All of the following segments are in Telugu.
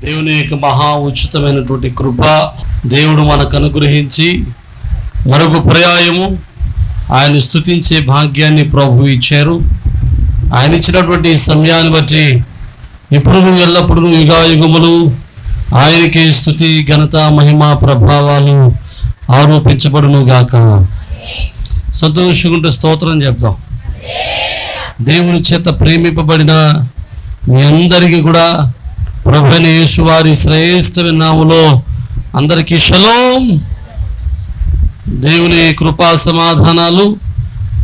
దేవుని యొక్క మహా ఉచితమైనటువంటి కృప దేవుడు మనకు అనుగ్రహించి మరొక పర్యాయము ఆయన స్తుతించే భాగ్యాన్ని ప్రభు ఇచ్చారు. ఆయన ఇచ్చినటువంటి సమయాన్ని బట్టి ఇప్పుడు ఎల్లప్పుడూ యుగాయుగములు ఆయనకి స్తుతి ఘనత మహిమ ప్రభావాలు ఆరోపించబడును గాక. సంతోషంగా స్తోత్రం చెప్దాం. దేవుని చేత ప్రేమింపబడిన మీ అందరికీ కూడా ప్రభువైన యేసు వారి శ్రేష్ఠమైన నామములో అందరికీ షలోం. దేవుని కృపా సమాధానాలు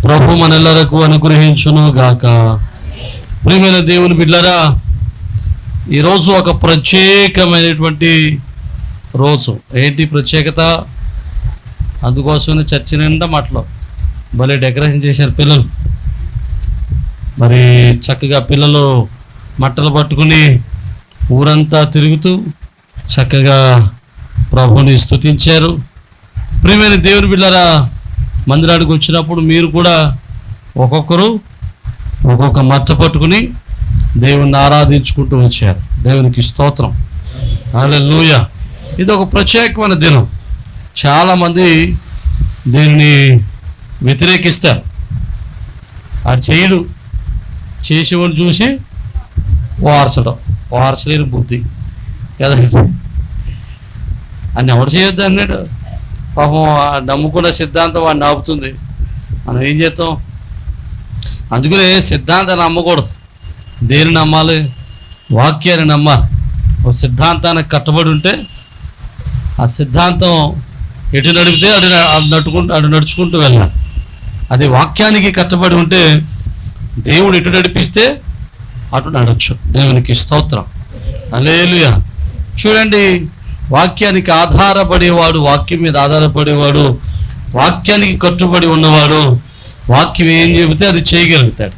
ప్రభు మనెల్లరకు అనుగ్రహించును గాక. ప్రియమైన దేవుని బిడ్డలారా, ఈరోజు ఒక ప్రత్యేకమైనటువంటి రోజు. ఏంటి ప్రత్యేకత? అందుకోసమే చర్చి నిండా మాటలు భలే డెకరేషన్ చేశారు పిల్లలు. మరి చక్కగా పిల్లలు మట్టలు పట్టుకుని ఊరంతా తిరుగుతూ చక్కగా ప్రభుని స్తుతించారు. ప్రియమైన దేవుని బిడ్డలారా, మందిరానికి వచ్చినప్పుడు మీరు కూడా ఒక్కొక్కరు ఒక్కొక్క మట్ట పట్టుకుని దేవుణ్ణి ఆరాధించుకుంటూ వచ్చారు. దేవునికి స్తోత్రం, హల్లెలూయా. ఇది ఒక ప్రత్యేకమైన దినం. చాలామంది దీన్ని వ్యతిరేకిస్తారు. అది చేయడు, చేసేవాడు చూసి వారసలేని బుద్ధి కదా. అని ఎవరు చేయొద్దు అన్నాడు. పాపం నమ్ముకున్న సిద్ధాంతం వాడిని ఆపుతుంది. మనం ఏం చేస్తాం? అందుకనే సిద్ధాంతాన్ని నమ్మకూడదు. దేని నమ్మాలి? వాక్యాన్ని నమ్మాలి. ఒక సిద్ధాంతానికి కట్టుబడి ఉంటే ఆ సిద్ధాంతం ఎటు నడిపితే అటు నడుచుకుంటూ వెళ్ళాలి. అది వాక్యానికి కట్టుబడి ఉంటే దేవుడు ఎటు నడిపిస్తే అటు నడవచ్చు. దేవునికి స్తోత్రం, హల్లెలూయా. చూడండి, వాక్యానికి ఆధారపడేవాడు, వాక్యం మీద ఆధారపడేవాడు, వాక్యానికి కట్టుబడి ఉన్నవాడు వాక్యం ఏం చెబితే అది చేయగలుగుతాడు.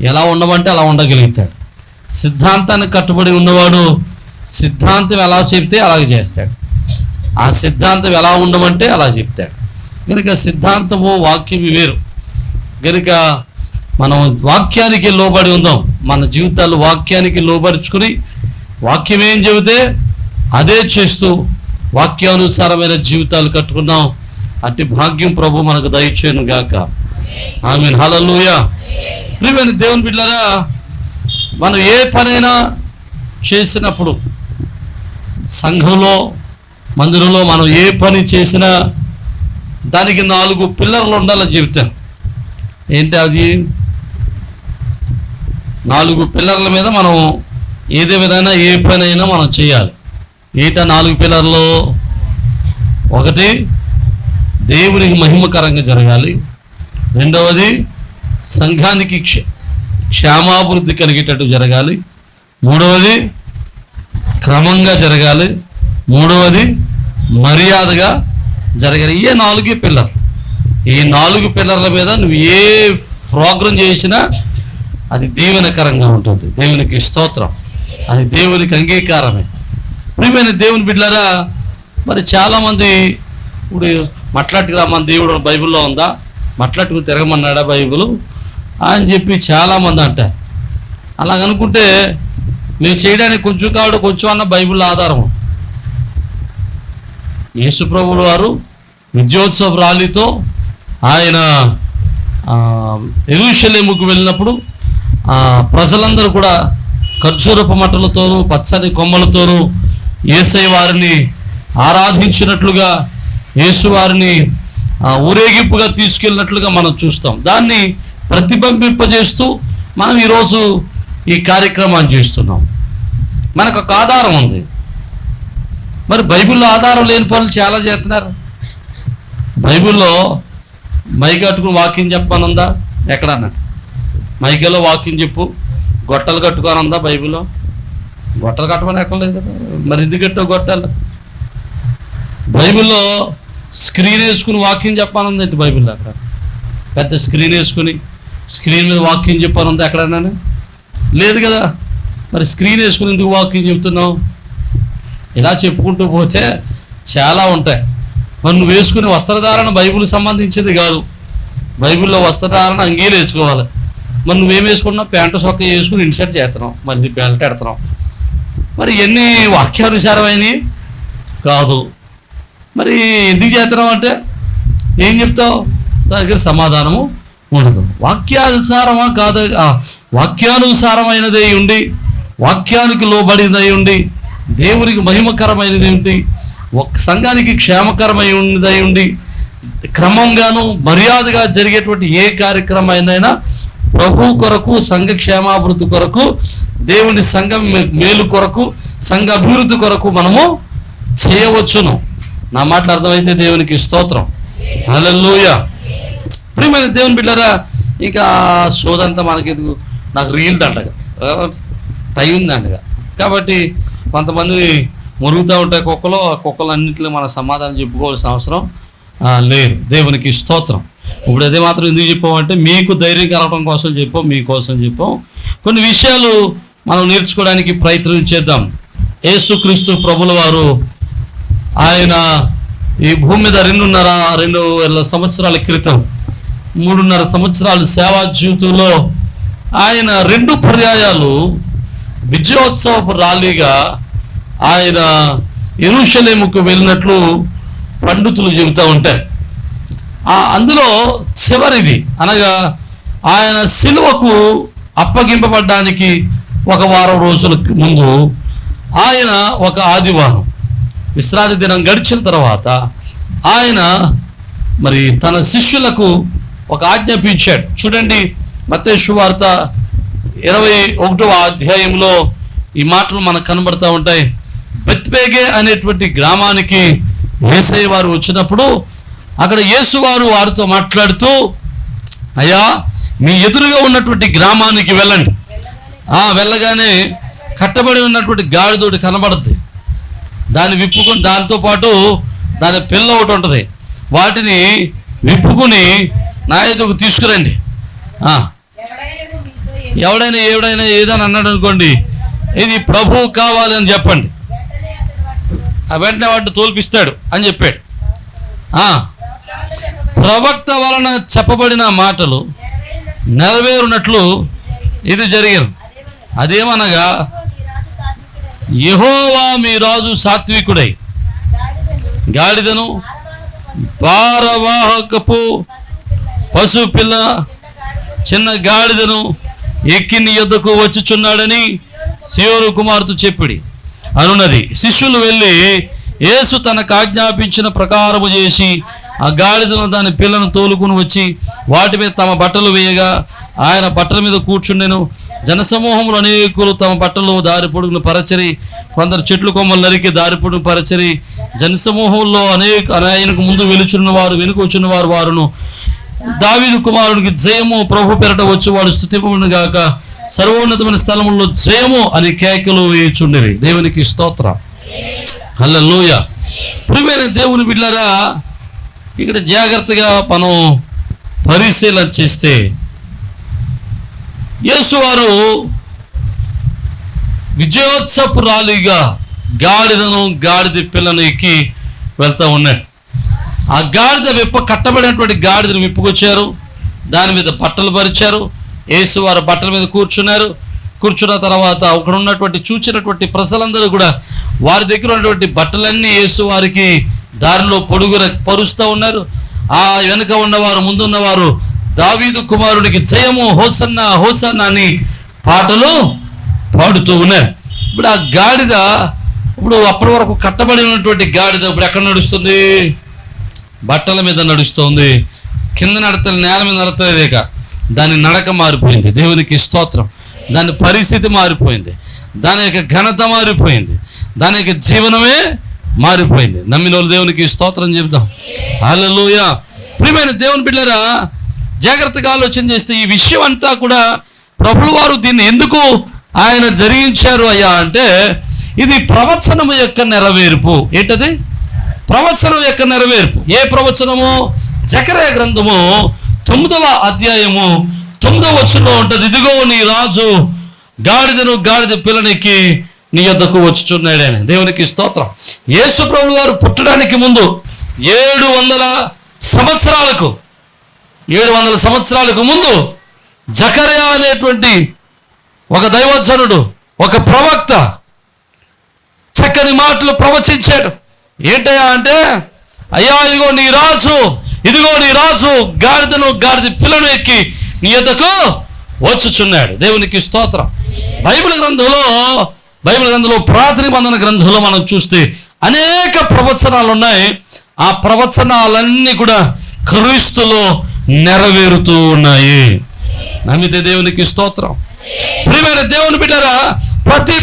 ఎలా ఉండమంటే అలా ఉండగలుగుతాడు. సిద్ధాంతానికి కట్టుబడి ఉన్నవాడు సిద్ధాంతం ఎలా చెబితే అలాగే చేస్తాడు. ఆ సిద్ధాంతం ఎలా ఉండమంటే అలా చెప్తాడు. కనుక సిద్ధాంతము వాక్యం వేరు. కనుక మనం వాక్యానికి లోబడి ఉందాం. మన జీవితాలు వాక్యానికి లోబరుచుకుని వాక్యం ఏం చెబితే అదే చేస్తూ వాక్యానుసారమైన జీవితాలు కట్టుకున్నాం. అట్టి భాగ్యం ప్రభు మనకు దయచేయను గాక. ఆమేన్, హల్లెలూయా. ప్రియమైన దేవుని బిడ్డలారా, మనం ఏ పనైనా చేసినప్పుడు సంఘంలో మందిరంలో మనం ఏ పని చేసినా దానికి 4 పిల్లర్లు ఉండాలని చెబుతాను. ఏంటి అది? 4 పిల్లర్ల మీద మనం ఏదే విధంగా ఏ పని అయినా మనం చేయాలి. ఏంటా 4 పిల్లర్లు? 1, దేవునికి మహిమకరంగా జరగాలి. 2వది, సంఘానికి క్షేమాభివృద్ధి కలిగేటట్టు జరగాలి. 3వది, క్రమంగా జరగాలి. 3వది, మర్యాదగా జరగాలి. ఇవే 4 పిల్లర్. ఈ 4 పిల్లర్ల మీద నువ్వు ఏ ప్రోగ్రాం చేసినా అది దీవెనకరంగా ఉంటుంది. దేవునికి స్తోత్రం, అది దేవునికి అంగీకారమే. ప్రియమైన దేవుని బిడ్డలారా, మరి చాలామంది ఇప్పుడు మట్లాట్టుకు రమ్మని దేవుడు బైబిల్లో ఉందా, మట్లాట్టుకు తిరగమన్నాడా బైబిల్ అని చెప్పి చాలామంది అంటారు. అలాగనుకుంటే మేము చేయడానికి కొంచెం కావడం కొంచెం అన్న బైబిల్ ఆధారం. యేసుప్రభువు వారు విజయోత్సవ ర్యాలీతో ఆయన యెరూషలేముకు వెళ్ళినప్పుడు ప్రజలందరూ కూడా ఖర్జూరపు మట్టలతోనూ పచ్చని కొమ్మలతోనూ యేసయ్య వారిని ఆరాధించినట్లుగా, యేసు వారిని ఊరేగింపుగా తీసుకెళ్ళినట్లుగా మనం చూస్తాం. దాన్ని ప్రతిబింబింపజేస్తూ మనం ఈరోజు ఈ కార్యక్రమాన్ని చేస్తున్నాం. మనకు ఒక ఆధారం ఉంది. మరి బైబిల్లో ఆధారం లేని పనులు చాలా చేస్తున్నారు. బైబిల్లో మైక్ కట్టుకుని వాక్యం చెప్పానుందా? ఎక్కడన్నా మైకలో వాక్యం చెప్పు, గొట్టలు కట్టుకొని ఉందా బైబిల్లో? గొట్టలు కట్టమని ఎక్కలేదు కదా. మరి ఎందుకు కట్టావు గొట్టాలు? బైబిల్లో స్క్రీన్ వేసుకుని వాక్యం చెప్పానుంది ఏంటి బైబిల్లో? అక్కడ పెద్ద స్క్రీన్ వేసుకుని స్క్రీన్ మీద వాక్యం చెప్పానుందా ఎక్కడన్నా? లేదు కదా. మరి స్క్రీన్ వేసుకుని ఎందుకు వాక్యం చెప్తున్నావు? ఇలా చెప్పుకుంటూ పోతే చాలా ఉంటాయి. మరి నువ్వు వేసుకునే వస్త్రధారణ బైబిల్కి సంబంధించింది కాదు. బైబిల్లో వస్త్రధారణ అంగీలు వేసుకోవాలి. మరి నువ్వేం వేసుకున్నావు? ప్యాంటు సొక్క వేసుకుని ఇన్సర్ట్ చేస్తున్నావు, మళ్ళీ బెల్ట్ పెడుతున్నావు. మరి ఎన్ని వాక్యానుసారమైనవి కాదు. మరి ఎందుకు చేస్తున్నావు అంటే ఏం చెప్తావు? దగ్గర సమాధానము ఉండదు. వాక్యానుసారమా కాదు, వాక్యానుసారమైనది ఉండి, వాక్యానికి లోబడినది ఉండి, దేవునికి మహిమకరమైనది ఉండి, సంఘానికి క్షేమకరమైనది ఉండి, క్రమంగాను మర్యాదగా జరిగేటువంటి ఏ కార్యక్రమైనా ప్రభు కొరకు, సంఘ క్షేమాభివృద్ధి కొరకు, దేవుని సంఘం మేలు కొరకు, సంఘ అభివృద్ధి కొరకు మనము చేయవచ్చును. నా మాటలు అర్థమైతే దేవునికి స్తోత్రం. హల్లెలూయా. ప్రియమైన దేవుని బిడ్డలారా, ఇంకా సోదంతా మనకెందుకు, నాకు రీల్ దండగా టైం ఉందండగా. కాబట్టి కొంతమంది మురుగుతూ ఉంటాయి కుక్కలు, ఆ కుక్కలు అన్నింటిలో మన సమాధానం చెప్పుకోవాల్సిన అవసరం లేదు. దేవునికి స్తోత్రం. ఇప్పుడు అదే మాత్రం ఎందుకు చెప్పామంటే మీకు ధైర్యం కలగడం కోసం చెప్పాం, మీకోసం చెప్పాం. కొన్ని విషయాలు మనం నేర్చుకోవడానికి ప్రయత్నం చేద్దాం. యేసుక్రీస్తు ప్రభుల వారు ఆయన ఈ భూమి మీద 2.5 సంవత్సరాల క్రితం 3.5 సంవత్సరాలు సేవా జీవితంలో ఆయన 2 పర్యాయాలు విజయోత్సవపు ర్యాలీగా ఆయన యెరూషలేముకు వెళ్ళినట్లు పండితులు చెబుతూ ఉంటారు. అందులో చివరిది అనగా ఆయన సిలువకు అప్పగింపబడ్డానికి 1 వారం రోజుల ముందు ఆయన ఒక ఆదివారం విశ్రాంతి దినం గడిచిన తర్వాత ఆయన మరి తన శిష్యులకు ఒక ఆజ్ఞాపించాడు. చూడండి, మత్తయి సువార్త 21వ అధ్యాయంలో ఈ మాటలు మనకు కనబడతా ఉంటాయి. బెత్ఫగే అనేటువంటి గ్రామానికి యేసయ్య వారు వచ్చినప్పుడు అక్కడ యేసువారు వారితో మాట్లాడుతూ, అయ్యా మీ ఎదురుగా ఉన్నటువంటి గ్రామానికి వెళ్ళండి. వెళ్ళగానే కట్టబడి ఉన్నటువంటి గాడిదోటి కనబడుద్ది. దాన్ని విప్పుకొని, దాంతోపాటు దాని పిల్ల ఒకటి ఉంటుంది, వాటిని విప్పుకొని నా ఎదుగు తీసుకురండి. ఎవడైనా ఏదని అన్నాడు అనుకోండి, ఇది ప్రభువు కావాలి అని చెప్పండి, వెంటనే వాటిని తోల్పిస్తాడు అని చెప్పాడు. ప్రవక్త వలన చెప్పబడిన మాటలు నెరవేరునట్లు ఇది జరిగింది. అదేమనగా, యెహోవా మీ రాజు సాత్వికుడై గాడిదను భారవాహకపు పశుపిల్ల చిన్న గాడిదను ఎక్కి నీ యొద్దకు వచ్చుచున్నాడని సీయోను కుమార్తె చెప్పిడి అనున్నది. శిష్యులు వెళ్ళి యేసు తనకు ఆజ్ఞాపించిన ప్రకారము చేసి ఆ గాడిదను దాని పిల్లను తోలుకుని వచ్చి వాటి మీద తమ బట్టలు వేయగా ఆయన బట్టల మీద కూర్చుండెను. జనసమూహంలో అనేకులు తమ బట్టలు దారి పొడుగును పరచరి, కొందరు చెట్లు కొమ్మలు నరికి దారి పొడుగు పరచరి. జనసమూహంలో ఆయనకు ముందు వెలుచున్న వారు వెనుక వచ్చిన వారును దావీదు కుమారునికి జయము, ప్రభు పెరట వచ్చి వాడు స్తుతింపబడును గాక, సర్వోన్నతమైన స్థలములో జయము అని కేకలు వేయుచుండిరి. దేవునికి స్తోత్రం. హల్లెలూయా. ప్రియమైన దేవుని బిడ్డలారా, ఇక్కడ జాగ్రత్తగా మనం పరిశీలన చేస్తే యేసువారు విజయోత్సవ ర్యాలీగా గాడిద పిల్లను ఎక్కి వెళ్తూ ఉన్నాడు. ఆ గాడిద కట్టబడినటువంటి గాడిదను విప్పుకొచ్చారు, దాని మీద బట్టలు పరిచారు. యేసువారు బట్టల మీద కూర్చున్న తర్వాత అక్కడ ఉన్నటువంటి చూచినటువంటి ప్రజలందరూ కూడా వారి దగ్గర ఉన్నటువంటి బట్టలన్నీ యేసువారికి దారిలో పరుస్తూ ఉన్నారు. ఆ వెనుక ఉన్నవారు, ముందున్నవారు దావీదు కుమారుడికి జయము, హోసన్నా హోసన్నా అని పాటలు పాడుతూ ఉన్నారు. ఇప్పుడు ఆ గాడిద, ఇప్పుడు అప్పటి వరకు కట్టబడి ఉన్నటువంటి గాడిద ఇప్పుడు ఎక్కడ నడుస్తుంది? బట్టల మీద నడుస్తుంది. కింద నడతలు, నేల మీద నడతలేక దాని నడక మారిపోయింది. దేవునికి స్తోత్రం. దాని పరిస్థితి మారిపోయింది, దాని యొక్క ఘనత మారిపోయింది, దాని యొక్క జీవనమే మారిపోయింది. నమ్మిన వాళ్ళు దేవునికి స్తోత్రం చెబుతాం. హల్లెలూయా. ప్రియమైన దేవుని బిడ్డలారా, జాగ్రత్తగా ఆలోచన చేస్తే ఈ విషయం అంతా కూడా ప్రభువు వారు దీన్ని ఎందుకు ఆయన జరిగించారు అయ్యా అంటే, ఇది ప్రవచనము యొక్క నెరవేర్పు. ఏంటది? ప్రవచనం యొక్క నెరవేర్పు. ఏ ప్రవచనము? జకర్యా గ్రంథము 9వ అధ్యాయము 9వ వచనంలో ఉంటుంది. ఇదిగో నీ రాజు గాడిద పిల్లనికి నీ యొద్దకు వచ్చుచున్నాడని. దేవునికి స్తోత్రం. యేసు ప్రభువు వారు పుట్టడానికి ముందు 700 సంవత్సరాలకు ముందు జకర్యా అనేటువంటి ఒక దైవజనుడు, ఒక ప్రవక్త, చక్కని మాటలు ప్రవచించాడు. ఏంటయ్యా అంటే, అయ్యా ఇదిగో నీ రాజు గాడిద పిల్లను ఎక్కి నీ యొద్దకు వచ్చుచున్నాడు. దేవునికి స్తోత్రం. బైబిల్ గ్రంథంలో పురాతన నిబంధన గ్రంథంలో మనం చూస్తే అనేక ప్రవచనాలు ఉన్నాయి. ఆ ప్రవచనాలన్నీ కూడా క్రీస్తులో నెరవేరుతూ ఉన్నాయి. నమ్మితే దేవునికి స్తోత్రం. ప్రియమైన దేవుని బిడ్డరా, ప్రతి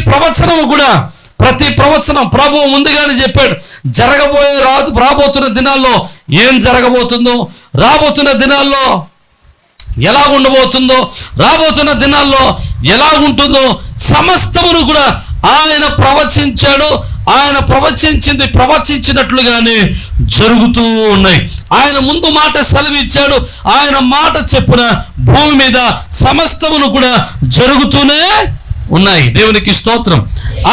ప్రవచనం ప్రభువు ముందుగానే చెప్పాడు. రాబోతున్న దినాల్లో ఏం జరగబోతుందో, రాబోతున్న దినాల్లో ఎలా ఉండబోతుందో, రాబోతున్న దినాల్లో ఎలా ఉంటుందో సమస్తమును కూడా ఆయన ప్రవచించాడు. ఆయన ప్రవచించినట్లుగానే జరుగుతూ ఉన్నాయి. ఆయన ముందు మాట సెలవిచ్చాడు. ఆయన మాట చెప్పున భూమి మీద సమస్తమును కూడా జరుగుతూనే ఉన్నాయి. దేవునికి స్తోత్రం.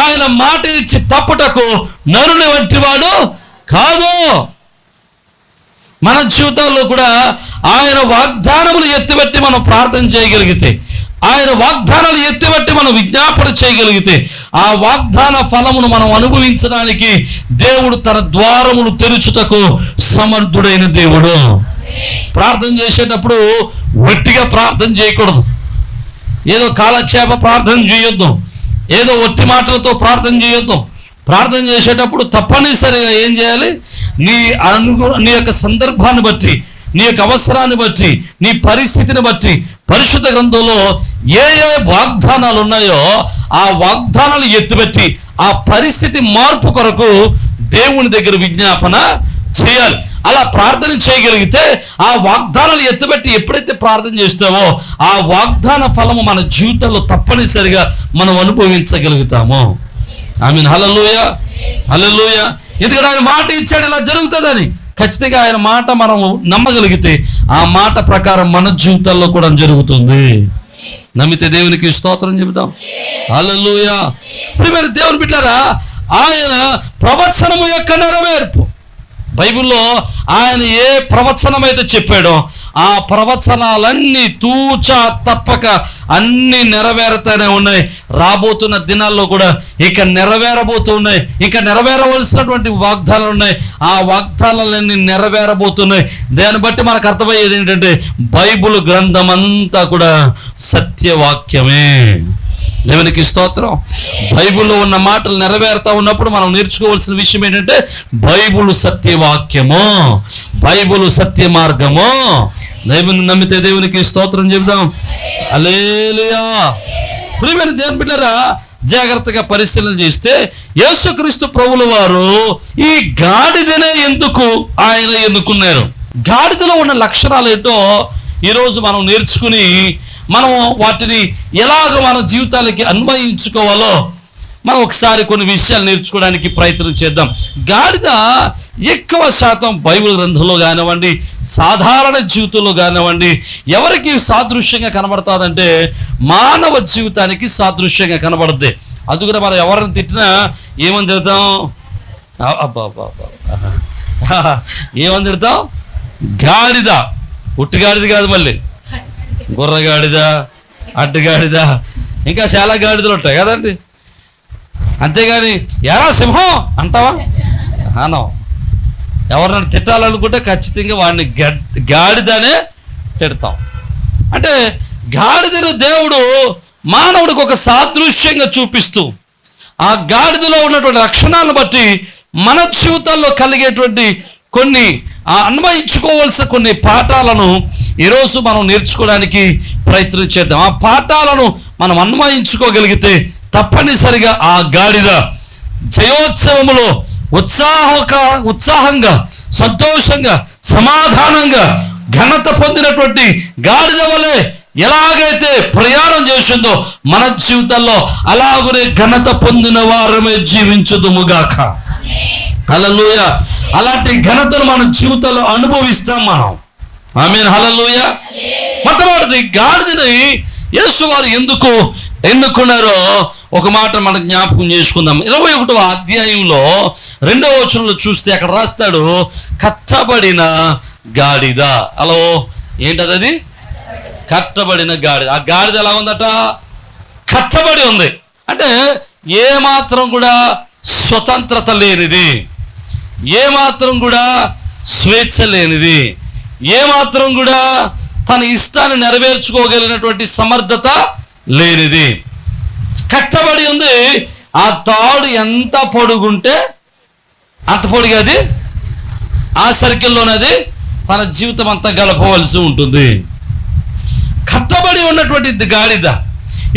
ఆయన మాట ఇచ్చి తప్పుటకు నరుని వంటి వాడు కాదు. మన జీవితాల్లో కూడా ఆయన వాగ్దానములు ఎత్తిబట్టి మనం ప్రార్థన చేయగలిగితే, ఆయన వాగ్దానాలు ఎత్తిబట్టి మనం విజ్ఞాపన చేయగలిగితే, ఆ వాగ్దాన ఫలమును మనం అనుభవించడానికి దేవుడు తన ద్వారములు తెరుచుటకు సమర్థుడైన దేవుడు. ప్రార్థన చేసేటప్పుడు వట్టిగా ప్రార్థన చేయకూడదు. ఏదో కాలక్షేప ప్రార్థన చేయొద్దు. ఏదో ఒట్టి మాటలతో ప్రార్థన చేయొద్దు. ప్రార్థన చేసేటప్పుడు తప్పనిసరిగా ఏం చేయాలి? నీ యొక్క సందర్భాన్ని బట్టి, నీ యొక్క అవసరాన్ని బట్టి, నీ పరిస్థితిని బట్టి పరిశుద్ధ గ్రంథంలో ఏ వాగ్దానాలు ఉన్నాయో ఆ వాగ్దానాలు ఎత్తిపెట్టి ఆ పరిస్థితి మార్పు కొరకు దేవుని దగ్గర విజ్ఞాపన చేయాలి. అలా ప్రార్థన చేయగలిగితే ఆ వాగ్దానాలు ఎత్తిపెట్టి ఎప్పుడైతే ప్రార్థన చేస్తావో ఆ వాగ్దాన ఫలము మన జీవితంలో తప్పనిసరిగా మనం అనుభవించగలుగుతాము. ఆమేన్. హల్లెలూయా, హల్లెలూయా. ఎందుకంటే ఆయన మాట ఇచ్చాడు ఇలా జరుగుతుందని. ఖచ్చితంగా ఆయన మాట మనం నమ్మగలిగితే ఆ మాట ప్రకారం మన జీవితాల్లో కూడా జరుగుతుంది. నమ్మితే దేవునికి స్తోత్రం చెబుతాం. హల్లెలూయా. ప్రియమైన దేవుని బిడ్డలారా, ఆయన ప్రవచనము యొక్క నెరవేర్పు. బైబిల్లో ఆయన ఏ ప్రవచనం అయితే చెప్పాడో ఆ ప్రవచనాలన్నీ తూచా తప్పక అన్నీ నెరవేరుతూనే ఉన్నాయి. రాబోతున్న దినాల్లో కూడా ఇక నెరవేరబోతున్నాయి. ఇక నెరవేరవలసినటువంటి వాగ్దానాలు ఉన్నాయి. ఆ వాగ్దానాలన్నీ నెరవేరబోతున్నాయి. దాన్ని బట్టి మనకు అర్థమయ్యేది ఏంటంటే బైబిల్ గ్రంథం అంతా కూడా సత్యవాక్యమే. దేవునికి స్తోత్రం. బైబిల్లో ఉన్న మాటలు నెరవేరుతా ఉన్నప్పుడు మనం నేర్చుకోవాల్సిన విషయం ఏంటంటే బైబిల్ సత్యవాక్యము, బైబిల్ సత్య మార్గము. దేవుని నమ్మితే దేవునికి స్తోత్రం చెబుతాం. హల్లెలూయా. ప్రియమైన దేవుని బిడ్డలారా, జాగ్రత్తగా పరిశీలన చేస్తే యేసుక్రీస్తు ప్రభువుల వారు ఈ గాడిదనే ఎందుకు ఆయన ఎన్నుకున్నారు? గాడిదలో ఉన్న లక్షణాలు ఏంటో ఈరోజు మనం నేర్చుకుని మనం వాటిని ఎలాగ మన జీవితాలకి అన్వయించుకోవాలో మనం ఒకసారి కొన్ని విషయాలు నేర్చుకోవడానికి ప్రయత్నం చేద్దాం. గాడిద ఎక్కువ శాతం బైబిల్ గ్రంథంలో కానివ్వండి, సాధారణ జీవితంలో కానివ్వండి, ఎవరికి సాదృశ్యంగా కనబడుతుందంటే మానవ జీవితానికి సాదృశ్యంగా కనబడుద్ది. అందుకని మనం ఎవరిని తిట్టినా ఏమని తిడతాం? ఏమని తిడతాం? గాడిద. ఉట్టి గాడిద కాదు, మళ్ళీ గుర్రగాడిద, అడ్డగాడిద, ఇంకా చాలా గాడిదలు ఉంటాయి కదండి. అంతేగాని ఎరా సింహం అంటావా? అనం. ఎవరినైనా తిట్టాలనుకుంటే ఖచ్చితంగా వాడిని గాడిదనే తిడతాం. అంటే గాడిదను దేవుడు మానవుడికి ఒక సాదృశ్యంగా చూపిస్తూ ఆ గాడిదలో ఉన్నటువంటి లక్షణాలను బట్టి మన జీవితాల్లో కలిగేటువంటి కొన్ని అన్వయించుకోవాల్సిన కొన్ని పాఠాలను ఈరోజు మనం నేర్చుకోవడానికి ప్రయత్నం చేద్దాం. ఆ పాఠాలను మనం అన్వయించుకోగలిగితే తప్పనిసరిగా ఆ గాడిద జయోత్సవములో ఉత్సాహంగా, సంతోషంగా, సమాధానంగా ఘనత పొందినటువంటి గాడిద వలె ఎలాగైతే ప్రయాణం చేసిందో మన జీవితాల్లో అలాగనే ఘనత పొందిన వారమే జీవించుదుముగాక. హల్లెలూయా. అలాంటి ఘనతను మన జీవితంలో అనుభవిస్తాం మనం. ఆమేన్. హల్లెలూయా. మొట్టమొదటి గాడిదని యేసు వారు ఎందుకు ఎన్నుకున్నారో ఒక మాట మనం జ్ఞాపకం చేసుకుందాం. 21వ అధ్యాయంలో 2వ వచనంలో చూస్తే అక్కడ రాస్తాడు కట్టబడిన గాడిద. హలో, ఏంటది? అది కట్టబడిన గాడిద. ఆ గాడిద ఎలా ఉందట? కట్టబడి ఉంది. అంటే ఏ మాత్రం కూడా స్వతంత్రత లేనిది, ఏమాత్రం కూడా స్వేచ్ఛ లేనిది, ఏమాత్రం కూడా తన ఇష్టాన్ని నెరవేర్చుకోగలిగినటువంటి సమర్థత లేనిది. కట్టబడి ఉంది. ఆ తాడు ఎంత పొడుగుంటే అంత పొడిగా అది ఆ సర్కిల్లోనది తన జీవితం అంతా గడపవలసి ఉంటుంది. కట్టబడి ఉన్నటువంటి గాడిద.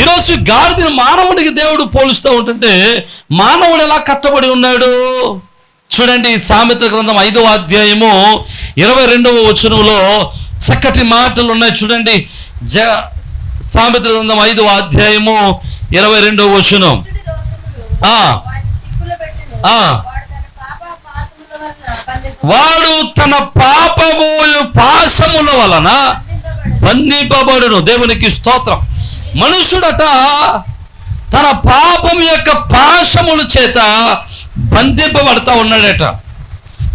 ఈరోజు గాడిదని మానవుడికి దేవుడు పోలుస్తూ ఉంటుంటే మానవుడు ఎలా కట్టబడి ఉన్నాడు చూడండి. సామెతల గ్రంథం 5వ అధ్యాయము 22వ వచనంలో చక్కటి మాటలు ఉన్నాయి చూడండి. సామెతల గ్రంథం 5వ అధ్యాయము 22వ వచనం. వాడు తన పాపము పాశముల వలన బంధింపబడును. దేవునికి స్తోత్రం. మనుషుడట తన పాపం యొక్క పాశముల చేత బంధింపబడతా ఉన్నాడట.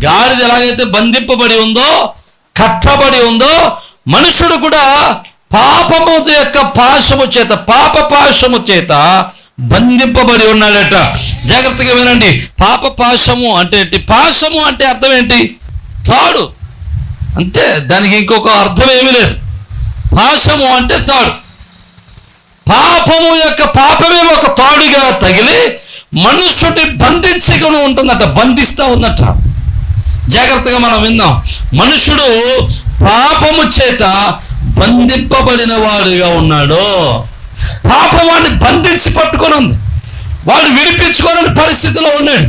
గాడిద ఎలాగైతే బంధింపబడి ఉందో, కట్టబడి ఉందో, మనుషుడు కూడా పాపము యొక్క పాశము చేత, పాప పాశము చేత బంధింపబడి ఉన్నాడట. జాగ్రత్తగా వినండి. పాప పాశము అంటే ఏంటి? పాశము అంటే అర్థం ఏంటి? తాడు అంతే, దానికి ఇంకొక అర్థం ఏమీ లేదు. పాశము అంటే తాడు. పాపము యొక్క పాపమే ఒక తాడుగా తగిలి మనుషుడిని బంధించుకుని ఉంటుందట, బంధిస్తూ ఉందట. జాగ్రత్తగా మనం విందాం. మనుషుడు పాపము చేత బంధింపబడిన వాడుగా ఉన్నాడు. పాపం వాడిని బంధించి పట్టుకొని ఉంది. వాడు విడిపించుకోలేని పరిస్థితిలో ఉన్నాడు.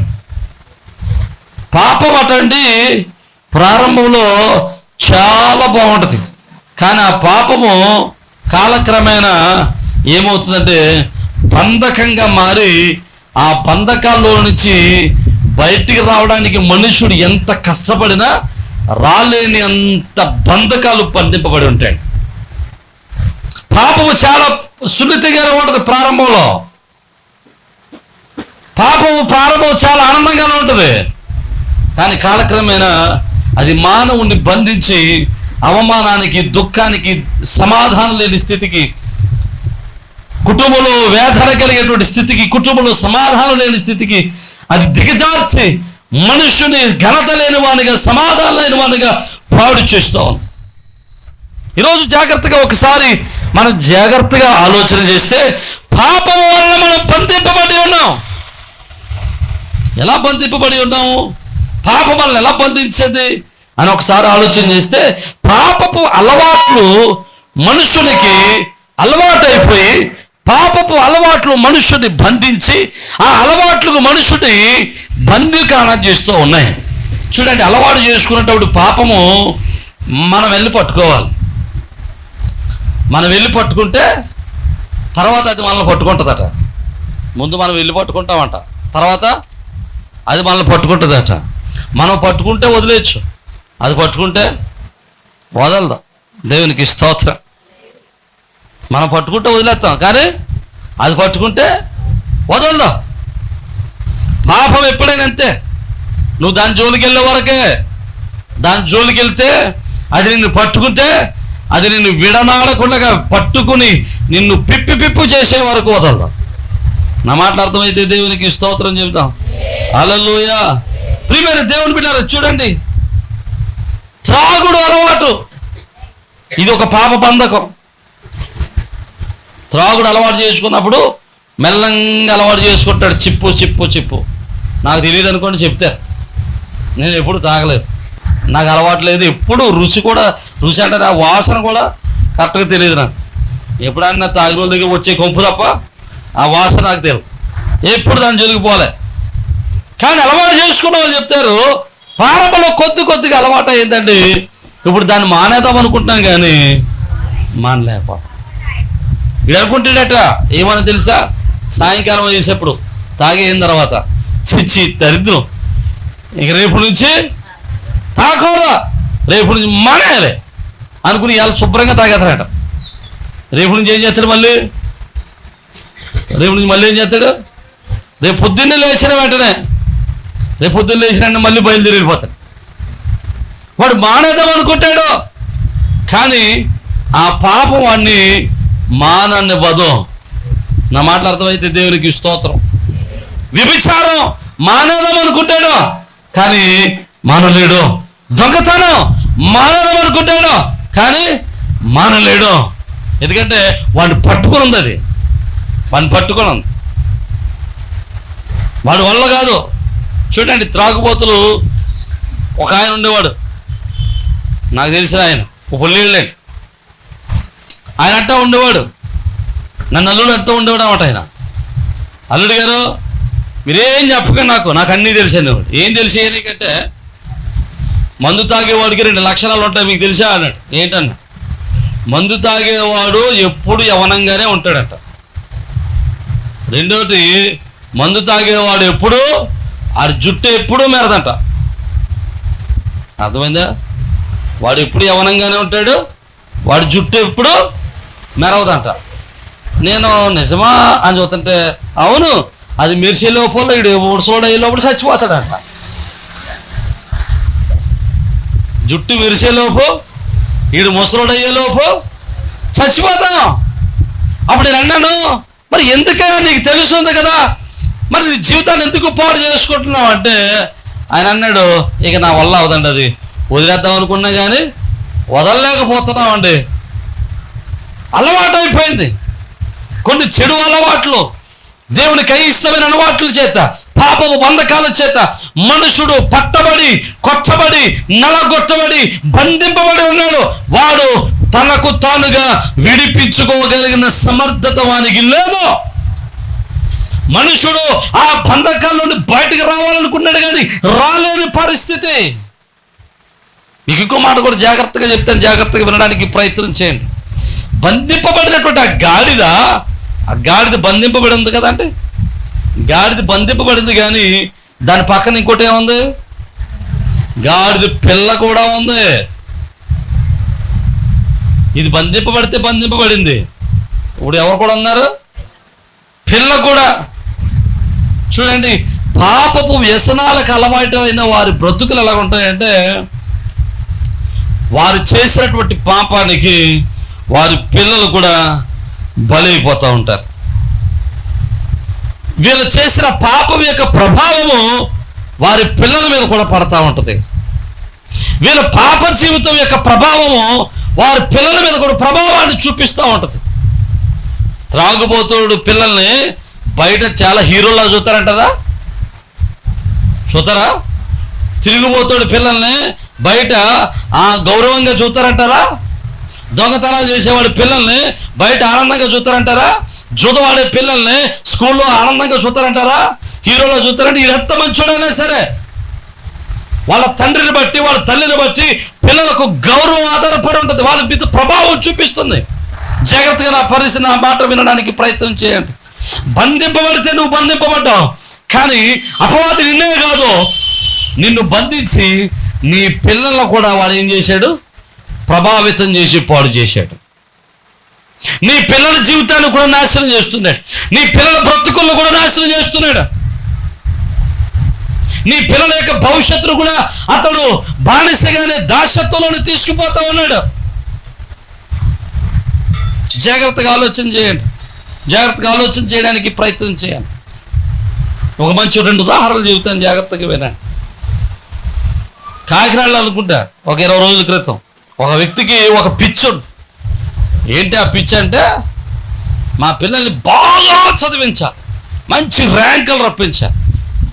పాపం అటండి ప్రారంభంలో చాలా బాగుంటుంది, కానీ ఆ పాపము కాలక్రమేణా ఏమవుతుందంటే బంధకంగా మారి ఆ బంధకాల్లో నుంచి బయటికి రావడానికి మనుషుడు ఎంత కష్టపడినా రాలేని అంత బంధకాలు బంధింపబడి ఉంటాయి. పాపము చాలా సున్నితంగానే ఉంటుంది ప్రారంభంలో. పాపము ప్రారంభం చాలా ఆనందంగానే ఉంటుంది, కానీ కాలక్రమేణా అది మానవుణ్ణి బంధించి అవమానానికి, దుఃఖానికి, సమాధానం లేని స్థితికి, కుటుంబంలో వేదన కలిగేటువంటి స్థితికి, కుటుంబంలో సమాధానం లేని స్థితికి అది దిగజార్చి మనుషుని ఘనత లేని వానిగా, సమాధానం లేని వానిగా పాడు చేస్తూ ఉంది. ఈరోజు జాగ్రత్తగా ఒకసారి మనం జాగ్రత్తగా ఆలోచన చేస్తే పాపం వల్ల మనం బంధింపబడి ఉన్నాం. ఎలా బంధింపబడి ఉన్నాము? పాపం వల్ల ఎలా బంధించేది అని ఒకసారి ఆలోచన చేస్తే పాపపు అలవాట్లు మనుషునికి అలవాటైపోయి, పాపపు అలవాట్లు మనుషుని బంధించి ఆ అలవాట్లకు మనుషుని బందీకాన చేస్తూ ఉన్నాయి. చూడండి, అలవాటు చేసుకునేటప్పుడు పాపము మనం వెళ్ళి పట్టుకోవాలి. మనం వెళ్ళి పట్టుకుంటే తర్వాత అది మనల్ని పట్టుకుంటుందట. ముందు మనం వెళ్ళి పట్టుకుంటామంట, తర్వాత అది మనల్ని పట్టుకుంటుందట. మనం పట్టుకుంటే వదిలేయచ్చు, అది పట్టుకుంటే వదలదు. దేవునికి స్తోత్రం. మనం పట్టుకుంటే వదిలేస్తాం, కానీ అది పట్టుకుంటే వదలదు. పాపం ఎప్పుడైనా అంతే. నువ్వు దాని జోలికి వెళ్ళే వరకే. దాని జోలికి వెళ్తే అది నిన్ను పట్టుకుంటే అది నిన్ను విడనాడకుండా పట్టుకుని నిన్ను పిప్పు చేసే వరకు వదలదు. నా మాటలు అర్థమైతే దేవునికి స్తోత్రం చెబుతాం. హల్లెలూయా. ప్రియమైన దేవుని బిడ్డలారా, చూడండి, త్రాగుడు అలవాటు ఇది ఒక పాప బంధకం. త్రాగుడు అలవాటు చేసుకున్నప్పుడు మెల్లంగా అలవాటు చేసుకుంటాడు. చిప్పు నాకు తెలియదు అనుకోండి, చెప్తే నేను ఎప్పుడు తాగలేదు, నాకు అలవాటు లేదు. ఎప్పుడు రుచి అంటే ఆ వాసన కూడా కరెక్ట్గా తెలియదు నాకు. ఎప్పుడన్నా తాగిన వాళ్ళ దగ్గర వచ్చే కొంపు తప్ప ఆ వాసన నాకు తెలియదు. ఎప్పుడు దాని జోలికి పోలే. కానీ అలవాటు చేసుకున్న వాళ్ళు చెప్తారు, ప్రారంభంలో కొద్దిగా అలవాటు అయిందండి, ఇప్పుడు దాన్ని మానేద్దాం అనుకుంటున్నాను కానీ మానలేకపోతాం. ఇది అనుకుంటాడట ఏమని తెలుసా? సాయంకాలం వేసేప్పుడు తాగేయిన తర్వాత చిచ్చి దరిద్రం, ఇక రేపు నుంచి తాగకూడదా, రేపు నుంచి మానేయాలి అనుకుని ఇవాళ శుభ్రంగా తాగేస్తాడట. రేపు నుంచి ఏం చేస్తాడు? రేపు నుంచి మళ్ళీ ఏం చేస్తాడు? రేపు పొద్దున్నే లేచిన వెంటనే మళ్ళీ బయలుదేరి వెళ్ళిపోతాడు. వాడు మానేద్దాం అనుకుంటాడు, కానీ ఆ పాపం వాడిని మాననివ్వదు. నా మాటలు అర్థమైతే దేవునికి స్తోత్రం. వ్యభిచారం మానేద్దాం అనుకుంటాడు కానీ మానలేడు. దొంగతనం మానేద్దాం అనుకుంటాడు కానీ మానలేడు. ఎందుకంటే వాడిని పట్టుకొని ఉంది, అది వాడిని పట్టుకొని ఉంది, వాడి వల్ల కాదు. చూడండి, త్రాగుబోతులు ఒక ఆయన ఉండేవాడు, నాకు తెలిసిన ఆయన, పుల్లేళ్ళే ఆయన అంటా ఉండేవాడు, నన్ను అల్లుడు అంతా ఉండేవాడు అన్నమాట. ఆయన అల్లుడు గారు మీరేం చెప్పకండి, నాకు అన్నీ తెలిసాను. ఏం తెలిసి ఏంటంటే మందు తాగేవాడికి 2 లక్షణాలు ఉంటాయి, మీకు తెలిసా అన్నాడు. ఏంటన్నా? మందు తాగేవాడు ఎప్పుడు యవనంగానే ఉంటాడట. రెండోది, మందు తాగేవాడు ఎప్పుడు ఆ జుట్టు ఎప్పుడూ మెరదంట. అర్థమైందా? వాడు ఎప్పుడు యవనంగానే ఉంటాడు, వాడి జుట్టు ఎప్పుడు మెరవదంట. నేను నిజమా అని చూస్తుంటే, అవును, అది మెరిసే లోపల ఇడు ఊడ్సోడ అయ్యే లోపల చచ్చిపోతాడంట. జుట్టు మెరిసే లోపు ఈడు ముసలోడు అయ్యే లోపు చచ్చిపోతాం. అప్పుడు నేను అన్నాను, మరి ఎందుక, నీకు తెలుస్తుంది కదా, మరి నీ జీవితాన్ని ఎందుకు పాడు చేసుకుంటున్నావు అంటే ఆయన అన్నాడు, ఇక నా వల్ల అవదండి, అది వదిలేద్దాం అనుకున్నా కానీ వదలలేకపోతున్నాం అండి. అలవాటు అయిపోయింది. కొన్ని చెడు అలవాట్లు, దేవునికి అయిష్టమైన అలవాట్ల చేత, పాపము బంధకాల చేత మనుషుడు పట్టబడి, కొట్టబడి, నలగొట్టబడి, బంధింపబడి ఉన్నాడు. వాడు తనకు తానుగా విడిపించుకోగలిగిన సమర్థత వానికి లేదు. మనుషుడు ఆ బంధకాల నుండి బయటకు రావాలనుకున్నాడు కానీ రాలేని పరిస్థితి. మీకు ఇంకో మాట కూడా జాగ్రత్తగా చెప్తాను, జాగ్రత్తగా వినడానికి ప్రయత్నం చేయండి. బంధింపబడినటువంటి ఆ గాడిద బంధింపబడి ఉంది కదా, అంటే గాడిద బంధింపబడింది కానీ దాని పక్కన ఇంకోటి ఏముంది? గాడిద పిల్ల కూడా ఉంది. ఇది బంధింపబడితే బంధింపబడింది, ఇప్పుడు ఎవరు కూడా ఉన్నారు? పిల్ల కూడా. చూడండి, పాపపు వ్యసనాలకు అలవాటైన వారి బ్రతుకులు ఎలా ఉంటాయంటే, వారు చేసినటువంటి పాపానికి వారి పిల్లలు కూడా బలైపోతూ ఉంటారు. వీళ్ళు చేసిన పాపం యొక్క ప్రభావము వారి పిల్లల మీద కూడా పడతా ఉంటుంది. వీళ్ళ పాప జీవితం యొక్క ప్రభావము వారి పిల్లల మీద కూడా ప్రభావాన్ని చూపిస్తూ ఉంటుంది. త్రాగుబోతుడు పిల్లల్ని బయట చాలా హీరోలా చూస్తారంటదా? చూస్తారా? తిరిగిపోతాడు పిల్లల్ని బయట గౌరవంగా చూస్తారంటారా? దొంగతనాలు చేసేవాడి పిల్లల్ని బయట ఆనందంగా చూస్తారంటారా? జూదవాడే పిల్లల్ని స్కూల్లో ఆనందంగా చూస్తారంటారా? హీరోలో చూస్తారంటే ఇది ఎంత మంచోడైనా సరే వాళ్ళ తండ్రిని బట్టి, వాళ్ళ తల్లిని బట్టి పిల్లలకు గౌరవం ఆధారపడి ఉంటుంది, వాళ్ళ మీద ప్రభావం చూపిస్తుంది. జాగ్రత్తగా నా మాట వినడానికి ప్రయత్నం చేయండి. బంధింపబడితే నువ్వు బంధింపబడ్డావు, కానీ అపవాది నిన్నే కాదు, నిన్ను బంధించి నీ పిల్లలను కూడా వాడు ఏం చేశాడు? ప్రభావితం చేసి పాడు చేశాడు. నీ పిల్లల జీవితాన్ని కూడా నాశనం చేస్తున్నాడు. నీ పిల్లల బ్రతుకులను కూడా నాశనం చేస్తున్నాడు. నీ పిల్లల యొక్క భవిష్యత్తును కూడా అతడు బానిసగానే దాసత్వంలోనే తీసుకుపోతా ఉన్నాడు. జాగ్రత్తగా ఆలోచన చేయండి, జాగ్రత్తగా ఆలోచన చేయడానికి ప్రయత్నం చేయండి. ఒక మంచి 2 ఉదాహరణలు చెబుతాను, జాగ్రత్తగా వినండి. కాకినాడలో అనుకుంటా ఒక 20 రోజుల క్రితం ఒక వ్యక్తికి ఒక పిచ్చి ఉంది. ఏంటి ఆ పిచ్చి అంటే, మా పిల్లల్ని బాగా చదివించాలి, మంచి ర్యాంకులు రప్పించాలి,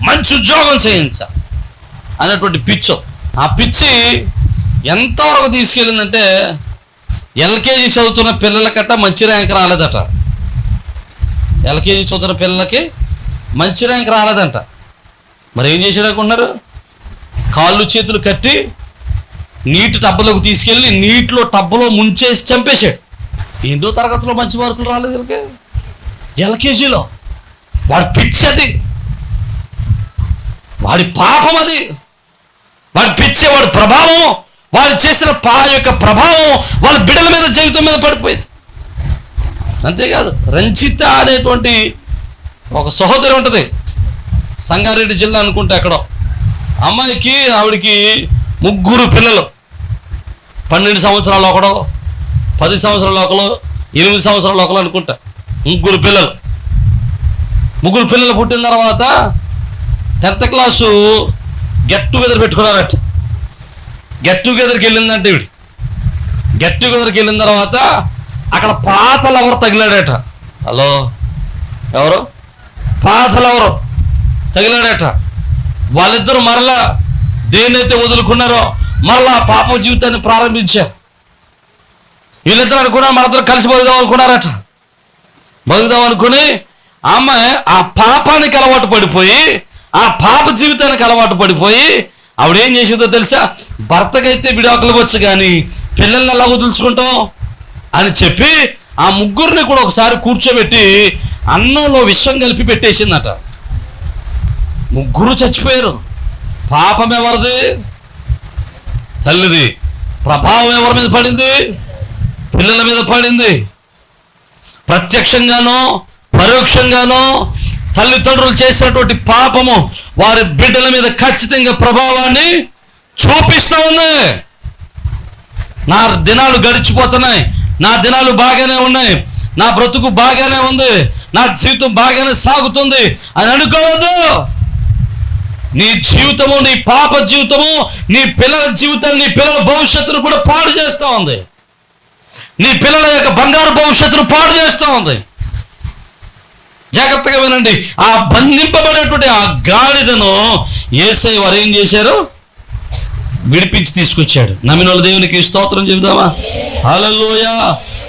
మంచి ఉద్యోగం చేయించాలి అనేటువంటి పిచ్చు. ఆ పిచ్చి ఎంతవరకు తీసుకెళ్ళిందంటే, ఎల్కేజీ చదువుతున్న పిల్లలకట్ట మంచి ర్యాంక్ రాలేదట. ఎల్కేజీ చదువుతున్న పిల్లలకి మంచి ర్యాంక్ రాలేదంట. మరి ఏం చేసాడు అనుకుంటున్నారు? కాళ్ళు చేతులు కట్టి నీటి టబ్బలోకి తీసుకెళ్ళి నీటిలో టబ్బలో ముంచేసి చంపేశాడు. 8వ తరగతిలో మంచి మార్కులు రాలేదు వీళ్ళకి, ఎల్కేజీలో. వాడి పిచ్చి అది, వాడి పాపం అది, వాడి పిచ్చి, వాడి ప్రభావం, వాడు చేసిన యొక్క ప్రభావం వాళ్ళ బిడ్డల మీద, జీవితం మీద పడిపోయింది. అంతేకాదు, రంజిత అనేటువంటి ఒక సహోదరి ఉంటుంది, సంగారెడ్డి జిల్లా అనుకుంటే ఎక్కడో. అమ్మాయికి ఆవిడికి 3 పిల్లలు, 12 సంవత్సరాలు ఒకడో, 10 సంవత్సరాలు ఒకరు, 8 సంవత్సరాలు ఒకరు అనుకుంటా. 3 పిల్లలు. 3 పిల్లలు పుట్టిన తర్వాత 10th క్లాసు గెట్ టుగెదర్ పెట్టుకున్నారట. గెట్ టుగెదర్కి వెళ్ళిందంటే ఇవి గెట్ టుగెదర్కి వెళ్ళిన తర్వాత అక్కడ పాత లవర్ తగిలాడట. హలో, ఎవరు? పాత లవరు తగిలాడట. వాళ్ళిద్దరూ మరలా దేన్నైతే వదులుకున్నారో మరలా పాప జీవితాన్ని ప్రారంభించారు. వీళ్ళిద్దరు అనుకున్నా మరిద్దరు కలిసి బతుకుదాం అనుకున్నారట. బతుకుదాం అనుకుని అమ్మాయి ఆ పాపానికి అలవాటు పడిపోయి, ఆ పాప జీవితానికి అలవాటు పడిపోయి ఆవిడేం చేసిందో తెలుసా? భర్తకైతే విడాకులు వచ్చు కానీ పిల్లల్ని ఎలా వదులుచుకుంటాం అని చెప్పి ఆ ముగ్గురిని కూడా ఒకసారి కూర్చోబెట్టి అన్నంలో విషం కలిపి పెట్టేసిందట. ముగ్గురు చచ్చిపోయారు. పాపం ఎవరిది? తల్లిది. ప్రభావం ఎవరి మీద పడింది? పిల్లల మీద పడింది. ప్రత్యక్షంగానో పరోక్షంగానో తల్లిదండ్రులు చేసినటువంటి పాపము వారి బిడ్డల మీద ఖచ్చితంగా ప్రభావాన్ని చూపిస్తూ ఉంది. నా దినాలు గడిచిపోతున్నాయి, నా దినాలు బాగానే ఉన్నాయి, నా బ్రతుకు బాగానే ఉంది, నా జీవితం బాగానే సాగుతుంది అని అనుకోవద్దు. నీ జీవితము, నీ పాప జీవితము, నీ పిల్లల జీవితాన్ని, నీ పిల్లల భవిష్యత్తును కూడా పాడు చేస్తూ ఉంది. నీ పిల్లల యొక్క బంగారు భవిష్యత్తును పాడు చేస్తూ ఉంది. జాగ్రత్తగా వినండి. ఆ బంధింపబడేటువంటి ఆ గాడిదను యేసయ్య వారు ఏం చేశారు? విడిపించి తీసుకొచ్చాడు. నమ్మిన వాళ్ళ దేవునికి స్తోత్రం చెబుదామా? హల్లెలూయా,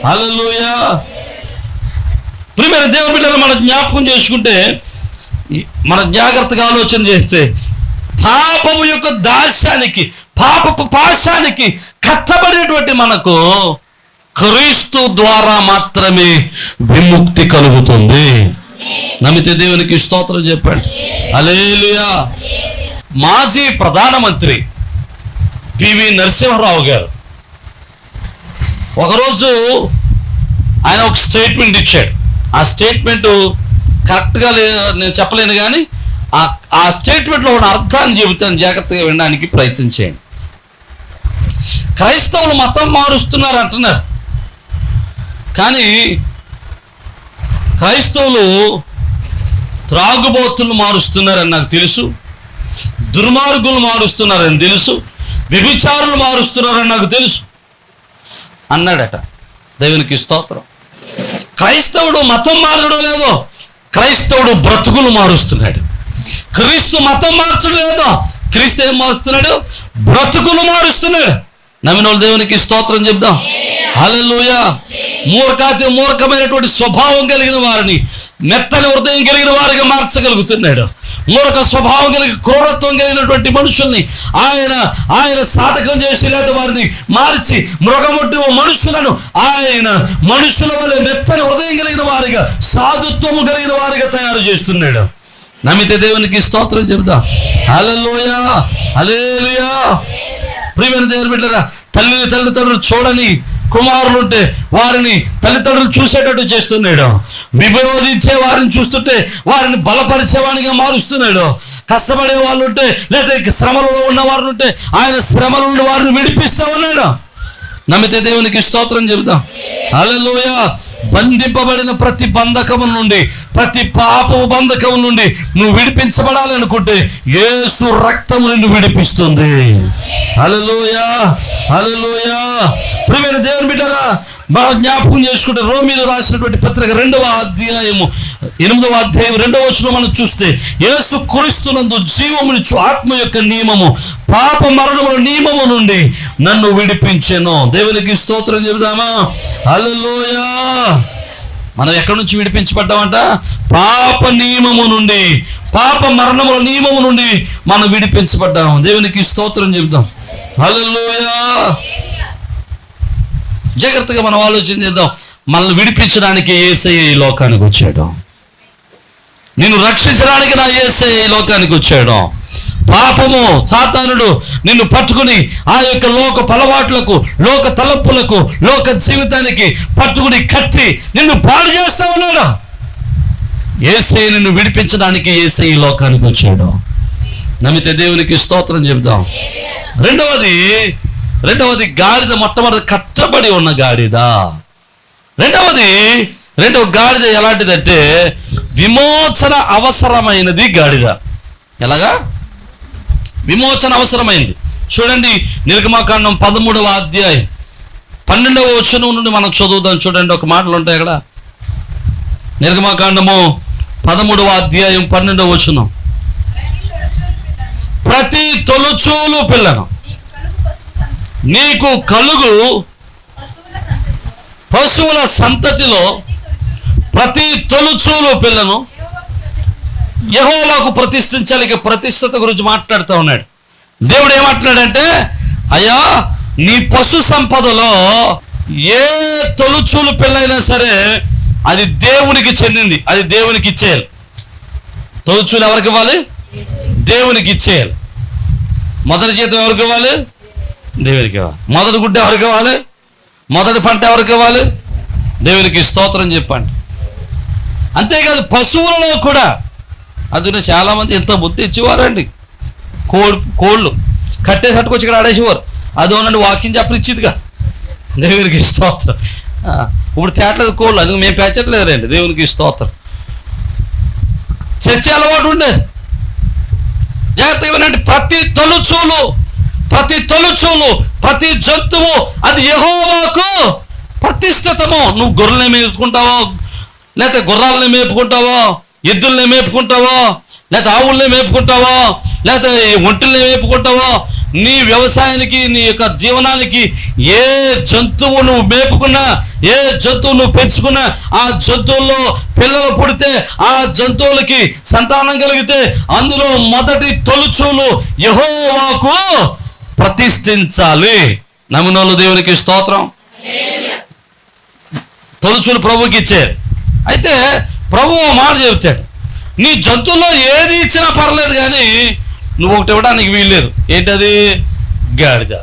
హల్లెలూయా. ప్రియమైన దేవుని బిడ్డలు మనం జ్ఞాపకం చేసుకుంటే, మనం జాగ్రత్తగా ఆలోచన చేస్తే పాపము యొక్క దాస్యానికి, పాపపు పాశానికి కట్టబడేటువంటి మనకు క్రీస్తు ద్వారా మాత్రమే విముక్తి కలుగుతుంది. నమ్మితే దేవునికి స్తోత్రం చెప్పండి. హల్లెలూయా. మాజీ ప్రధానమంత్రి పివి నరసింహారావు గారు ఒకరోజు ఆయన ఒక స్టేట్మెంట్ ఇచ్చాడు. ఆ స్టేట్మెంటు కరెక్ట్గా నేను చెప్పలేను కానీ ఆ స్టేట్మెంట్లో ఉన్న అర్థాన్ని చెబుతాను, జాగ్రత్తగా వినడానికి ప్రయత్నం చేయండి. క్రైస్తవులు మతం మారుస్తున్నారు అంటున్నారు, కానీ క్రైస్తవులు త్రాగుబోతులు మారుస్తున్నారని నాకు తెలుసు, దుర్మార్గులు మారుస్తున్నారని తెలుసు, వ్యభిచారులు మారుస్తున్నారని నాకు తెలుసు అన్నాడట. దేవునికి స్తోత్రం. క్రైస్తవుడు మతం మారడం లేదో, క్రైస్తవుడు బ్రతుకులు మారుస్తున్నాడు. క్రీస్తు మతం మార్చడం లేదో, క్రీస్తు ఏం మారుస్తున్నాడు? బ్రతుకులు మారుస్తున్నాడు. నమ్మిన వాళ్ళు దేవునికి స్తోత్రం చెప్దాం. హల్లెలూయా. మూర్ఖమైనటువంటి స్వభావం కలిగిన వారిని మెత్తని హృదయం కలిగిన వారిగా మార్చగలుగుతున్నాడు. మూర్ఖ స్వభావం కలిగి క్రూరత్వం కలిగినటువంటి మనుషుల్ని ఆయన సాధకం చేసి లేదా వారిని మార్చి మృగముట్టి మనుషులను ఆయన మనుషుల వల్ల మెత్తని హృదయం కలిగిన వారిగా, సాధుత్వము కలిగిన వారిగా తయారు చేస్తున్నాడు. నమ్మితే దేవునికి స్తోత్రం చెప్దాం. హల్లెలూయా, హల్లెలూయా. ప్రియమైన దేవుని బిడ్డలారా, తల్లిదండ్రులు చూడని కుమారులుంటే వారిని తల్లిదండ్రులు చూసేటట్టు చేస్తున్నాడు. విభోదించే వారిని చూస్తుంటే వారిని బలపరిచేవాడిగా మారుస్తున్నాడు. కష్టపడే వాళ్ళు ఉంటే లేదా శ్రమలలో ఉన్న వారు ఉంటే ఆయన శ్రమల నుండి వారిని విడిపిస్తా ఉన్నాడు. నమ్మితే దేవునికి స్తోత్రం చెబుతాం. హల్లెలూయా. బంధింపబడిన ప్రతి బంధకము నుండి, ప్రతి పాపము బంధకము నుండి నువ్వు విడిపించబడాలనుకుంటే యేసు రక్తము నిన్ను విడిపిస్తుంది. హల్లెలూయా, హల్లెలూయా. ప్రియమైన దేవుని బిడ్డలారా, బాగా జ్ఞాపకం చేసుకుంటే రోమీయులు రాసినటువంటి పత్రిక 2వ అధ్యాయము 8వ అధ్యాయం 2వ వచనం మనం చూస్తే, యేసు క్రీస్తునందు జీవమునిచ్చు ఆత్మ యొక్క నియమము పాప మరణముల నియమము నుండి నన్ను విడిపించెను. దేవునికి స్తోత్రం చెబుదామా? హల్లెలూయా. మనం ఎక్కడి నుంచి విడిపించబడ్డామంట? పాప నియమము నుండి, పాప మరణముల నియమము నుండి మనం విడిపించబడ్డాము. దేవునికి స్తోత్రం చెబుదాం. హల్లెలూయా. జాగ్రత్తగా మనం ఆలోచన చేద్దాం. మనల్ని విడిపించడానికి యేసయ్య ఈ లోకానికి వచ్చాడు. నిన్ను రక్షించడానికి నా యేసయ్య ఈ లోకానికి వచ్చాడు. పాపము సాతానుడు నిన్ను పట్టుకుని ఆ యొక్క లోక అలవాట్లకు, లోక తలపులకు, లోక జీవితానికి పట్టుకుని కట్టి నిన్ను పాడు చేస్తా ఉన్నాడు. యేసయ్య నిన్ను విడిపించడానికి యేసయ్య ఈ లోకానికి వచ్చాడు. నమ్మితే దేవునికి స్తోత్రం చెప్తాం. రెండవది గాడిద. మొట్టమొదటి కట్టబడి ఉన్న గాడిద. రెండవ గాడిద ఎలాంటిదంటే విమోచన అవసరమైనది గాడిద. ఎలాగా? విమోచన అవసరమైంది. చూడండి, నిర్గమకాండం 13వ అధ్యాయం 12వ వచనం నుండి మనం చదువుదాం. చూడండి, ఒక మాటలు ఉంటాయి అక్కడ. నిర్గమకాండము 13వ అధ్యాయం 12వ వచనం. ప్రతి తొలుచూలు పిల్లను నీకు కలుగు పశువుల సంతతిలో ప్రతి తొలుచూలు పిల్లను యెహోవాకు ప్రతిష్ఠించాలి. ఇక ప్రతిష్ఠత గురించి మాట్లాడుతూ ఉన్నాడు. దేవుడు ఏమంటున్నాడంటే, అయ్యా, నీ పశు సంపదలో ఏ తొలుచూలు పిల్లైనా సరే అది దేవునికి చెందింది, అది దేవునికి ఇచ్చేయాలి. తొలుచూలు ఎవరికి ఇవ్వాలి? దేవునికి ఇచ్చేయాలి. మొదటి జీతం ఎవరికి ఇవ్వాలి? దేవునికి ఇవ్వాలి. మొదటి గుడ్డ ఎవరికి ఇవ్వాలి? మొదటి పంట ఎవరికి ఇవ్వాలి? దేవునికి స్తోత్రం చెప్పండి. అంతేకాదు, పశువులలో కూడా అందులో చాలామంది ఎంత బుద్ధి ఇచ్చేవారండి. కోళ్ళు కట్టేసి కట్టుకొచ్చి ఇక్కడ ఆడేసేవారు. అది ఉన్నట్టు వాకింగ్ చెప్పనిచ్చేది కాదు. దేవునికి స్తోత్రం. ఇప్పుడు తేటలేదు కోళ్ళు, అది మేము పెంచట్లేదు రండి. దేవునికి స్తోత్రం. చర్చ అలవాటు ఉండేది. జాగ్రత్తగా వినండి. ప్రతి తొలుచూలు ప్రతి జంతువు అది యెహోవాకు ప్రతిష్ఠితము. నువ్వు గొర్రెల్ని మేపుకుంటావో, లేకపోతే గుర్రాలని మేపుకుంటావో, ఎద్దుల్ని మేపుకుంటావో, లేకపోతే ఆవుల్ని మేపుకుంటావో, లేకపోతే ఒంటల్ని మేపుకుంటావో, నీ వ్యవసాయానికి, నీ యొక్క జీవనానికి ఏ జంతువు నువ్వు మేపుకున్నా, ఏ జంతువు నువ్వు పెంచుకున్నా, ఆ జంతువుల్లో పిల్లలు పుడితే, ఆ జంతువులకి సంతానం కలిగితే అందులో మొదటి తొలుచూలు యెహోవాకు ప్రతిష్ఠించాలి. నమ్మినోళ్ళు దేవునికి స్తోత్రం. తొలుచూలు ప్రభువుకి ఇచ్చారు. అయితే ప్రభువు మాట చెప్తాడు, నీ జంతువుల్లో ఏది ఇచ్చినా పర్లేదు, కానీ నువ్వు ఒకటి ఇవ్వడానికి వీల్లేదు. ఏంటది? గాడిద.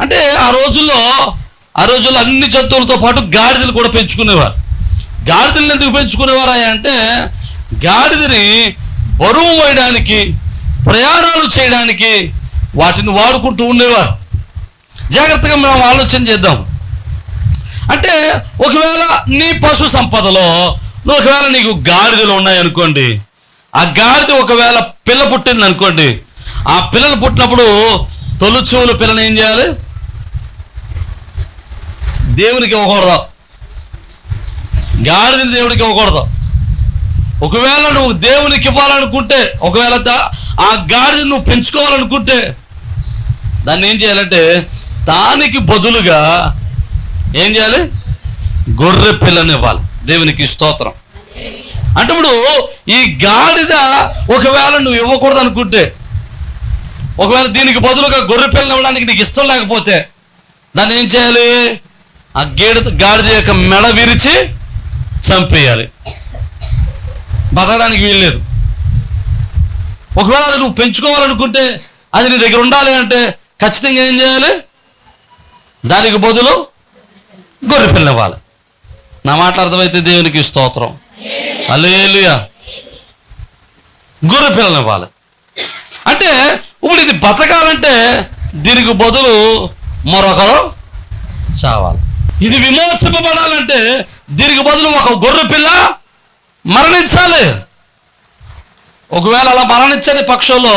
అంటే ఆ రోజుల్లో అన్ని జంతువులతో పాటు గాడిదలు కూడా పెంచుకునేవారు. గాడిదలను ఎందుకు పెంచుకునేవారా అంటే, గాడిదని బరువు వేయడానికి, ప్రయాణాలు చేయడానికి వాటిని వాడుకుంటూ ఉండేవారు. జాగ్రత్తగా మనం ఆలోచన చేద్దాం. అంటే ఒకవేళ నీ పశు సంపదలో ఒకవేళ నీకు గాడిదలు ఉన్నాయనుకోండి, ఆ గాడిద ఒకవేళ పిల్ల పుట్టింది అనుకోండి, ఆ పిల్లలు పుట్టినప్పుడు తొలుచూలు పిల్లని ఏం చేయాలి? దేవునికి ఇవ్వకూడదు. గాడిదని దేవుడికి ఇవ్వకూడదు. ఒకవేళ నువ్వు దేవునికి ఇవ్వాలనుకుంటే, ఒకవేళ ఆ గాడిద నువ్వు పెంచుకోవాలనుకుంటే దాన్ని ఏం చేయాలంటే, దానికి బదులుగా ఏం చేయాలి? గొర్రె పిల్లని ఇవ్వాలి. దేవునికి స్తోత్రం. అంటే ఇప్పుడు ఈ గాడిద ఒకవేళ నువ్వు ఇవ్వకూడదు అనుకుంటే, ఒకవేళ దీనికి బదులుగా గొర్రె పిల్లని ఇవ్వడానికి నీకు ఇష్టం లేకపోతే దాన్ని ఏం చేయాలి? ఆ గాడిద యొక్క మెడ విరిచి చంపేయాలి. బతకడానికి వీల్లేదు. ఒకవేళ అది నువ్వు పెంచుకోవాలనుకుంటే, అది నీ దగ్గర ఉండాలి అంటే ఖచ్చితంగా ఏం చేయాలి? దానికి బదులు గొర్రె పిల్లని ఇవ్వాలి. నా మాటలు అర్థమైతే దేవునికి స్తోత్రం. హల్లెలూయా. గొర్రె పిల్లని ఇవ్వాలి. అంటే ఇప్పుడు ఇది బతకాలంటే దీనికి బదులు మరొకరు చావాలి. ఇది విమోచింపబడాలంటే దీనికి బదులు ఒక గొర్రె పిల్ల మరణించాలి. ఒకవేళ అలా మరణించని పక్షంలో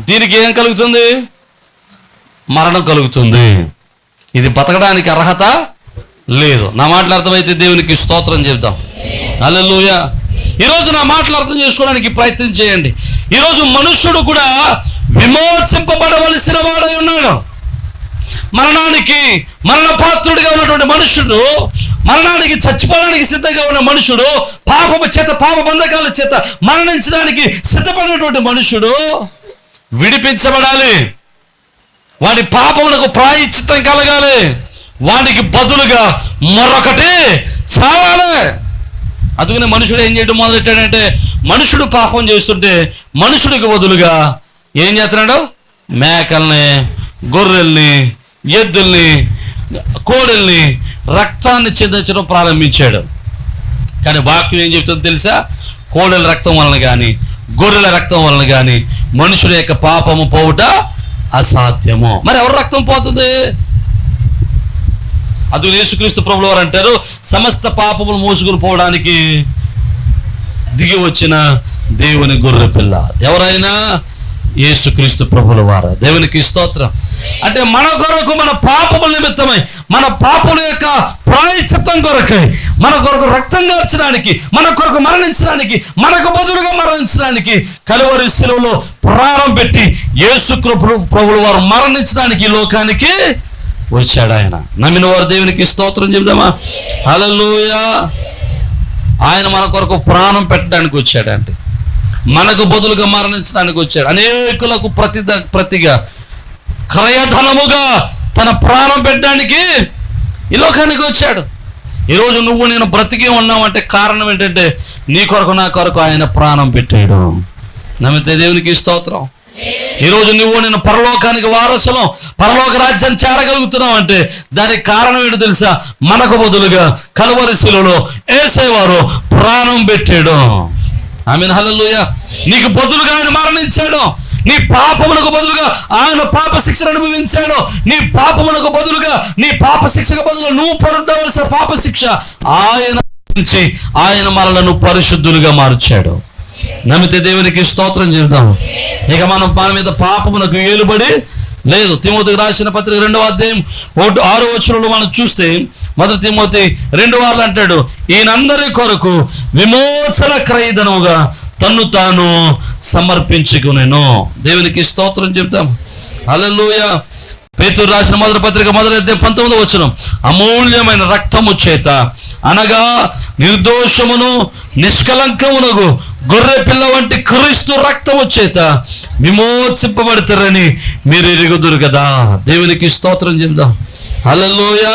దీనికి ఏం కలుగుతుంది? మరణం కలుగుతుంది. ఇది బతకడానికి అర్హత లేదు. నా మాటలు అర్థమైతే దేవునికి స్తోత్రం చెప్తాం. హల్లెలూయా. ఈరోజు నా మాటలు అర్థం చేసుకోవడానికి ప్రయత్నం చేయండి. ఈరోజు మనుష్యుడు కూడా విమోచింపబడవలసిన వాడై ఉన్నాడు. మరణపాత్రుడిగా ఉన్నటువంటి మనుషుడు, మరణానికి చచ్చిపోవడానికి సిద్ధంగా ఉన్న మనుషుడు, పాపము చేత, పాప బంధకాల చేత మరణించడానికి సిద్ధపడినటువంటి మనుషుడు విడిపించబడాలి. వాడి పాపములకు ప్రాయశ్చిత్తం కలగాలి. వాడికి బదులుగా మరొకటి చావాలి. అందుకనే మనుషుడు ఏం చేయడం మొదలెట్టాడంటే, మనుషుడు పాపం చేస్తుంటే మనుషుడికి బదులుగా ఏం చేస్తున్నాడు? మేకల్ని, గొర్రెల్ని, ఎద్దుల్ని, కోడెల్ని, రక్తాన్ని చిందించడం ప్రారంభించాడు. కానీ వాక్యం ఏం చెప్తుందో తెలుసా? కోడెల రక్తం వలన కానీ, గొర్రెల రక్తం వలన కానీ మనుషుల యొక్క పాపము పోవుట అసాధ్యము. మరి ఎవరు రక్తం పోతుంది? అది యేసుక్రీస్తు ప్రభువు వారు అంటారు, సమస్త పాపములు మోసుకుని పోవడానికి దిగి వచ్చిన దేవుని గొర్రె పిల్ల. ఎవరైనా యేసుక్రీస్తు ప్రభుల వారు. దేవునికి స్తోత్రం. అంటే మన కొరకు, మన పాపముల నిమిత్తమై, మన పాపముల యొక్క ప్రాయశ్చిత్తం కొరకై, మన కొరకు రక్తం కార్చడానికి, మన కొరకు మరణించడానికి, మనకు బదులుగా మరణించడానికి కలువరి శిలువలో ప్రాణం పెట్టి యేసుక్రీస్తు ప్రభుల వారు మరణించడానికి ఈ లోకానికి వచ్చాడు. ఆయన నమ్మిన వారు దేవునికి స్తోత్రం చెబుదామా? హల్లెలూయా. ఆయన మన కొరకు ప్రాణం పెట్టడానికి వచ్చాడంటే, మనకు బదులుగా మరణించడానికి వచ్చాడు. అనేకులకు ప్రతిగా క్రయధనముగా తన ప్రాణం పెట్టడానికి ఈ లోకానికి వచ్చాడు. ఈరోజు నువ్వు నేను బ్రతికి ఉన్నామంటే కారణం ఏంటంటే నీ కొరకు నా కొరకు ఆయన ప్రాణం పెట్టాడు. నమ్మితే దేవునికి స్తోత్రం. ఈరోజు నువ్వు నేను పరలోకానికి వారసులం, పరలోక రాజ్యాన్ని చేరగలుగుతున్నావు అంటే దానికి కారణం ఏంటో తెలుసా? మనకు బదులుగా కలువరి శిలువలో యేసేవారు ప్రాణం పెట్టాడు. ఆమేన్, హల్లెలూయా. నీకు బదులుగా ఆయన మరణించాడు. నీ పాపమునకు బదులుగా ఆయన పాప శిక్షను అనుభవించాడు. నీ పాపమునకు బదులుగా, నీ పాప శిక్షకు బదులుగా నువ్వు పొందవలసిన పాప శిక్ష ఆయన నుంచి ఆయన మనలను పరిశుద్ధులుగా మార్చాడు. నమ్మితే దేవునికి స్తోత్రం చేద్దాం. ఇక మన మీద పాపమునకు ఏలుబడి లేదు. తిమోతికి రాసిన పత్రిక 2వ అధ్యాయం 6వ వచనంలో మనం చూస్తే, 1 తిమోతి 2:6 అంటాడు, ఈయనందరి కొరకు విమోచన క్రయధనముగా తన్ను తాను సమర్పించుకునేను. దేవునికి స్తోత్రం చెప్తాం. హల్లెలూయా. పేతురు రాసిన మొదటి పత్రిక 1వ అధ్యాయం 19వ వచనం, అమూల్యమైన రక్తము చేత అనగా నిర్దోషమును నిష్కలంకమునగు గొర్రె పిల్ల వంటి క్రీస్తు రక్తము చేత విమోచింపబడతారని మీరు ఎరుగుదురు కదా. దేవునికి స్తోత్రం చెప్దాం. హల్లెలూయా.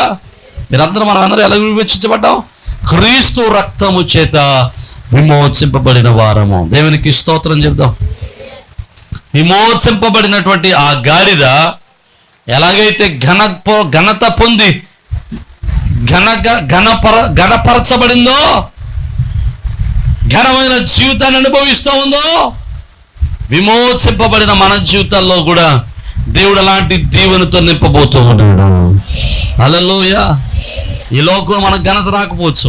మీరందరూ అందరూ ఎలా విమోచించబడ్డాం? క్రీస్తు రక్తము చేత విమోచింపబడిన వారము. దేవునికి స్తోత్రం చెప్దాం. విమోచింపబడినటువంటి ఆ గాడిద ఎలాగైతే ఘనత పొంది ఘనపరచబడిందో, ఘనమైన జీవితాన్ని అనుభవిస్తూ ఉందో, విమోచింపబడిన మన జీవితాల్లో కూడా దేవుడు అలాంటి దీవెనతో నింపబోతూ ఉన్నాడు. హల్లెలూయా. ఈ లోకంలో మనకు ఘనత రాకపోవచ్చు,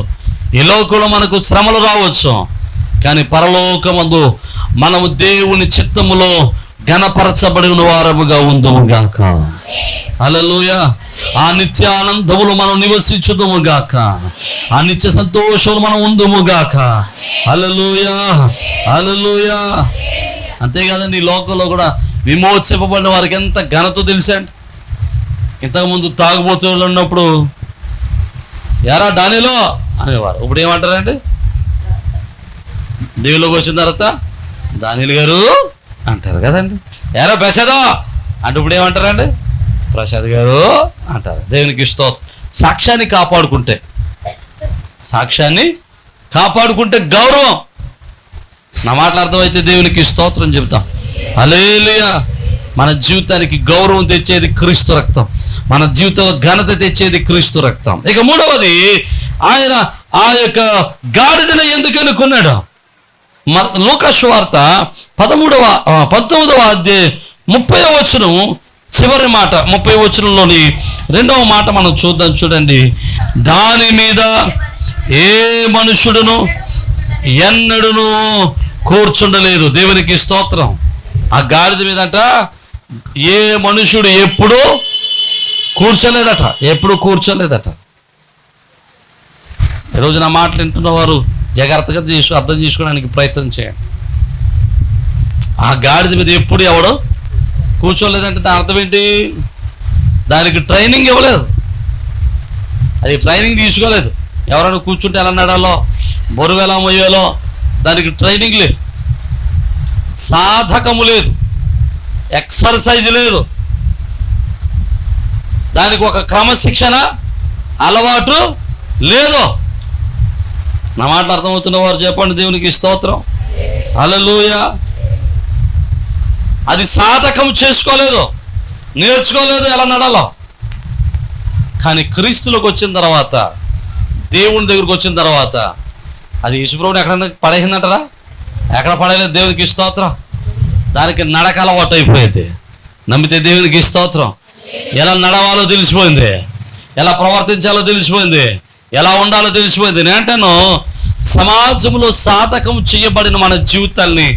ఈ లోకంలో మనకు శ్రమలు రావచ్చు, కానీ పరలోకమందు మనము దేవుని చిత్తములో ఘనపరచబడిన వారముగా ఉందుము గాక. హల్లెలూయా. ఆ నిత్య ఆనందములు మనం నివసించుదుము గాక, ఆ నిత్య సంతోషములు మనం ఉందుము గాక. హల్లెలూయా, హల్లెలూయా. అంతేకాదండి, ఈ లోకంలో కూడా విమోచింపబడిన వారికి ఎంత ఘనత తెలుసండి. ఇంతకుముందు తాగుబోతులు ఉన్నప్పుడు ఎరా డానిలో అనేవారు, ఇప్పుడు ఏమంటారండి? దేవుళ్ళకి వచ్చిన తర్వాత దానిలు గారు అంటారు కదండి. ఎరా ప్రసాదో అంటే ఇప్పుడు ఏమంటారండి? ప్రసాద్ గారు అంటారు. దేవునికి స్తోత్రం. సాక్ష్యాన్ని కాపాడుకుంటే గౌరవం. నా మాటలు అర్థమైతే దేవునికి స్తోత్రం చెబుతాం. హల్లెలూయా. మన జీవితానికి గౌరవం తెచ్చేది క్రీస్తు రక్తం, మన జీవితంలో ఘనత తెచ్చేది క్రీస్తు రక్తం. ఇక మూడవది, ఆయన ఆ యొక్క గాడిదను ఎందుకు ఎన్నుకున్నాడు? లూకా సువార్త 19వ అధ్యాయం 30వ వచనం చివరి మాట, 30వ వచనంలోని 2వ మాట మనం చూద్దాం. చూడండి, దాని మీద ఏ మనుషుడును ఎన్నడును కూర్చుండలేదు. దేవునికి స్తోత్రం. ఆ గాడిద మీదట ఏ మనుషుడు ఎప్పుడు కూర్చోలేదట. ఈరోజు నా మాటలు వింటున్న వారు జాగ్రత్తగా అర్థం చేసుకోవడానికి ప్రయత్నం చేయండి. ఆ గాడిద మీద ఎప్పుడు ఎవడు కూర్చోలేదంటే దాని అర్థం ఏంటి? దానికి ట్రైనింగ్ ఇవ్వలేదు, అది ట్రైనింగ్ తీసుకోలేదు. ఎవరైనా కూర్చుంటే ఎలా నడాలో, బరువు ఎలా మొయ్యాలో దానికి ట్రైనింగ్ లేదు, సాధకము లేదు, ఎక్సర్సైజ్ లేదు, దానికి ఒక క్రమశిక్షణ అలవాటు లేదు. నా మాట అర్థమవుతున్న వారు చెప్పండి. దేవునికి స్తోత్రం. హల్లెలూయా. అది సాధకం చేసుకోలేదు, నేర్చుకోలేదు ఎలా నడాలో. కానీ క్రీస్తులోకి వచ్చిన తర్వాత, దేవుని దగ్గరకు వచ్చిన తర్వాత అది యేసుప్రభుని ఎక్కడన్నా పడేసిందంటారా? ఎక్కడ పడేయలేదు. దేవునికి స్తోత్రం. దానికి నడక అలవాటు అయిపోయింది. నమ్మితే దేవునికి స్తోత్రం. ఎలా నడవాలో తెలిసిపోయింది, ఎలా ప్రవర్తించాలో తెలిసిపోయింది, ఎలా ఉండాలో తెలిసిపోయింది. నేను అంటాను, సమాజంలో సాధకము చేయబడిన మన జీవితాల్ని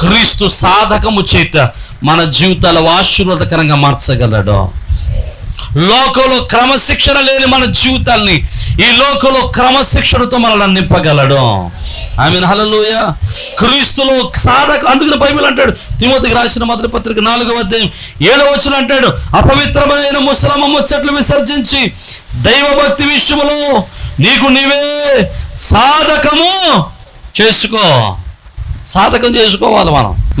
క్రీస్తు సాధకము చేత మన జీవితాలు ఆశీర్వాదకరంగా మార్చగలడు. లోకంలో క్రమశిక్షణ లేని మన జీవితాల్ని ఈ లోకంలో క్రమశిక్షణతో మనల్ని నింపగలడు. ఆమేన్, హల్లెలూయా. క్రీస్తులో సాధక, అందుకని బైబిల్ అంటాడు, తిమోతికి రాసిన మొదటి పత్రిక 4వ అధ్యాయం 7వ వచనం అంటాడు, అపవిత్రమైన ముసలమ్మ ముచ్చట్లు విసర్జించి దైవభక్తి విషయంలో నీకు నీవే సాధకము చేసుకో. సాధకం చేసుకోవాలి.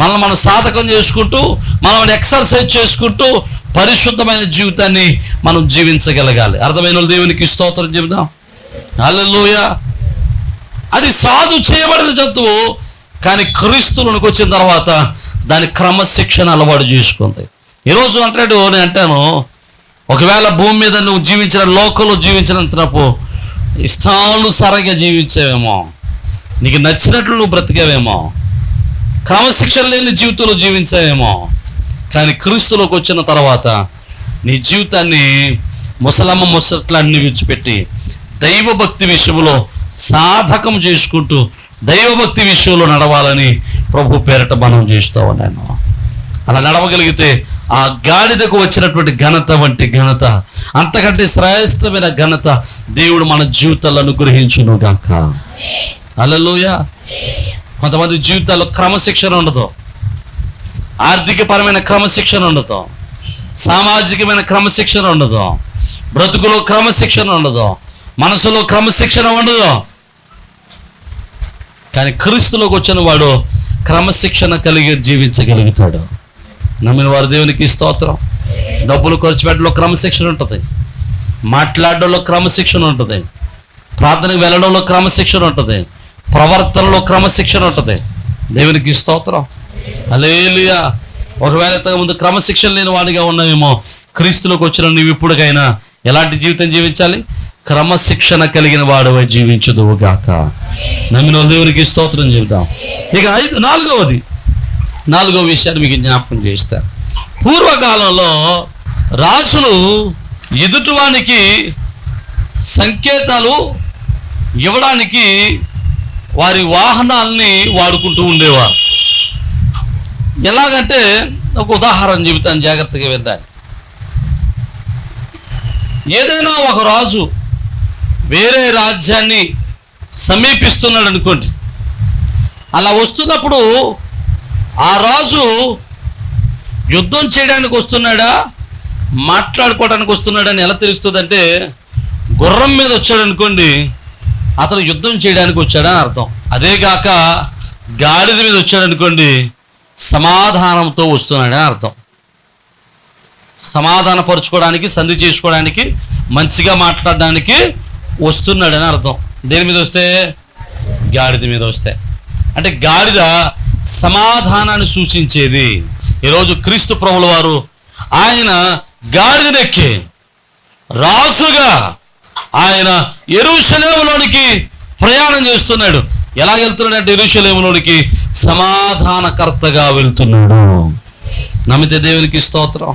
మనం సాధకం చేసుకుంటూ, మనం ఎక్సర్సైజ్ చేసుకుంటూ పరిశుద్ధమైన జీవితాన్ని మనం జీవించగలగాలి. అర్థమైన దేవునికి స్తోత్రం చెబుదాం. హల్లెలూయా. అది సాధు చేయబడిన జంతువు, కానీ క్రీస్తులోనికి వచ్చిన తర్వాత దాని క్రమశిక్షణ అలవాటు చేసుకుంది. ఈరోజు అంటాడు, నేను అంటాను, ఒకవేళ భూమి మీద నువ్వు జీవించిన, లోకంలో జీవించినంతపు ఇష్టానుసారంగా జీవించావేమో, నీకు నచ్చినట్లు నువ్వు బ్రతికావేమో, క్రమశిక్షణ లేని జీవితంలో జీవించావేమో, కానీ క్రీస్తులోకి వచ్చిన తర్వాత నీ జీవితాన్ని ముసలమ్మ ముసట్లన్నీ విడిచిపెట్టి దైవభక్తి విషయంలో సాధకం చేసుకుంటూ దైవభక్తి విషయంలో నడవాలని ప్రభు పేరట మనం చేస్తూ ఉన్నాను. అలా నడవగలిగితే ఆ గాడిదకు వచ్చినటువంటి ఘనత వంటి ఘనత, అంతకంటే శ్రేష్టమైన ఘనత దేవుడు మన జీవితాల్లో అనుగ్రహించును గాక. హల్లెలూయా. కొంతమంది జీవితాల్లో క్రమశిక్షణ ఉండదు, ఆర్థికపరమైన క్రమశిక్షణ ఉండదు, సామాజికమైన క్రమశిక్షణ ఉండదు, బ్రతుకులో క్రమశిక్షణ ఉండదు, మనసులో క్రమశిక్షణ ఉండదు. కానీ క్రీస్తులోకి వచ్చిన వాడు క్రమశిక్షణ కలిగి జీవించగలుగుతాడు. నమ్మిన వారు దేవునికి స్తోత్రం. డబ్బులు ఖర్చు పెట్టడంలో క్రమశిక్షణ ఉంటుంది, మాట్లాడడంలో క్రమశిక్షణ ఉంటుంది, ప్రార్థనకు వెళ్ళడంలో క్రమశిక్షణ ఉంటుంది, ప్రవర్తనలో క్రమశిక్షణ ఉంటుంది. దేవునికి స్తోత్రం. హల్లెలూయా. ఒకవేళ ముందు క్రమశిక్షణ లేని వాడిగా ఉన్నావేమో, క్రీస్తులోకి వచ్చిన నువ్వు ఇప్పుడుకైనా ఎలాంటి జీవితం జీవించాలి? క్రమశిక్షణ కలిగిన వాడు జీవించుదువు గాక. నమ్మిన దేవునికి స్తోత్రం చెబుతాం. ఇక నాలుగవ విషయాన్ని మీకు జ్ఞాపకం చేస్తా. పూర్వకాలంలో రాజులు ఎదుటివానికి సంకేతాలు ఇవ్వడానికి వారి వాహనాల్ని వాడుకుంటూ ఉండేవారు. ఎలాగంటే ఒక ఉదాహరణ చెబుతాను, జాగ్రత్తగా వింటాను. ఏదైనా ఒక రాజు వేరే రాజ్యాన్ని సమీపిస్తున్నాడు అనుకోండి, అలా వస్తున్నప్పుడు ఆ రాజు యుద్ధం చేయడానికి వస్తున్నాడా, మాట్లాడుకోవడానికి వస్తున్నాడా అని ఎలా తెలుస్తుందంటే, గుర్రం మీద వచ్చాడు అనుకోండి, అతను యుద్ధం చేయడానికి వచ్చాడని అర్థం. అదేగాక గాడిద మీద వచ్చాడు అనుకోండి, సమాధానంతో వస్తున్నాడని అర్థం. సమాధానపరుచుకోవడానికి, సంధి చేసుకోవడానికి, మంచిగా మాట్లాడడానికి వస్తున్నాడని అర్థం. దేని మీద వస్తే? గాడిద మీద వస్తే. అంటే గాడిద సమాధానాన్ని సూచించేది. ఈరోజు క్రీస్తు ప్రభుల వారు ఆయన గాడిదెక్కి రాజుగా ఆయన యెరూషలేములోనికి ప్రయాణం చేస్తున్నాడు. ఎలా వెళ్తున్నాడు అంటే, యెరూషలేములోనికి సమాధానకర్తగా వెళ్తున్నాడు. నమ్మితే దేవునికి స్తోత్రం.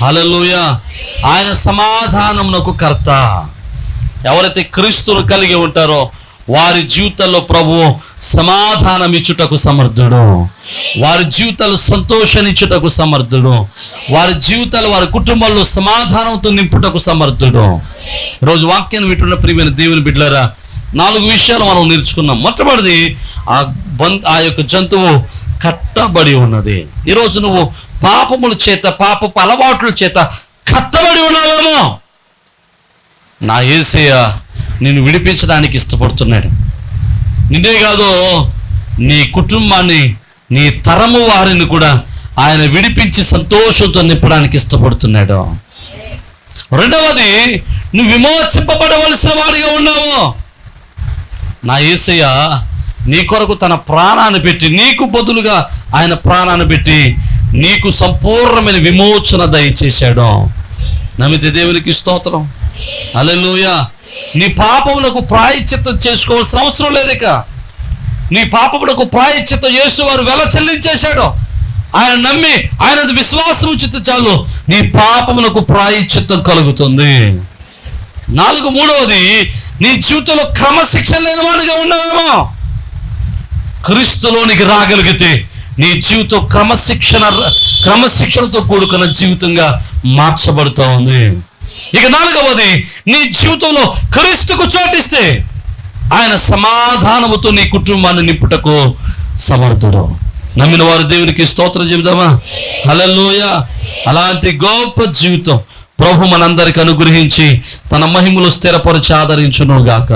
హల్లెలూయా. ఆయన సమాధానమునకు కర్త. ఎవరైతే క్రీస్తును కలిగి ఉంటారో వారి జీవితాల్లో ప్రభువు సమాధానం ఇచ్చుటకు సమర్థుడు, వారి జీవితాలు సంతోషాన్నిచ్చుటకు సమర్థుడు, వారి జీవితాలు వారి కుటుంబాల్లో సమాధానంతో నింపుటకు సమర్థుడు. ఈరోజు వాక్యాన్ని వింటున్న ప్రియమైన దేవుని బిడ్డలారా, 4 విషయాలు మనం నేర్చుకున్నాం. మొట్టమొదటిది, ఆ యొక్క జంతువు కట్టబడి ఉన్నది. ఈరోజు నువ్వు పాపముల చేత, పాపపు అలవాట్ల చేత కట్టబడి ఉన్నావేమో, నా యేసయ్య నిన్ను విడిపించడానికి ఇష్టపడుతున్నాడు. నిన్నే కాదు, నీ కుటుంబాన్ని, నీ తరము వారిని కూడా ఆయన విడిపించి సంతోషంతో నింపడానికి ఇష్టపడుతున్నాడు. రెండవది, నువ్వు విమోచింపబడవలసిన వాడిగా ఉన్నావు. నా యేసయ్య నీ కొరకు తన ప్రాణాన్ని పెట్టి, నీకు బదులుగా ఆయన ప్రాణాన్ని పెట్టి నీకు సంపూర్ణమైన విమోచన దయచేశాడు. నమ్మితే దేవునికి స్తోత్రం. హల్లెలూయా. నీ పాపములకు ప్రాయశ్చిత్తం చేసుకోవాల్సిన అవసరం లేదిక. నీ పాపములకు ప్రాయశ్చిత్తం యేసువారు వెల చెల్లించేశాడు. ఆయన నమ్మి ఆయన విశ్వాసం ఉంచితే చాలు, నీ పాపములకు ప్రాయశ్చిత్తం కలుగుతుంది. మూడవది, నీ జీవితంలో క్రమశిక్షణ లేని వాడిగా ఉన్నావేమో. క్రీస్తులోనికి రాగలిగితే నీ జీవితం క్రమశిక్షణతో కూడుకున్న జీవితంగా మార్చబడుతూ ఉంది. ఇక 4వది, నీ జీవితంలో క్రీస్తుకు చోటిస్తే ఆయన సమాధానముతో నీ కుటుంబాన్ని నింపుటకు సమర్థుడు. నమ్మిన వారు దేవునికి స్తోత్రం చెబుదామా? హల్లెలూయా. అలాంటి గొప్ప జీవితం ప్రభు మనందరికి అనుగ్రహించి తన మహిమలో స్థిరపరిచి ఆదరించును గాక.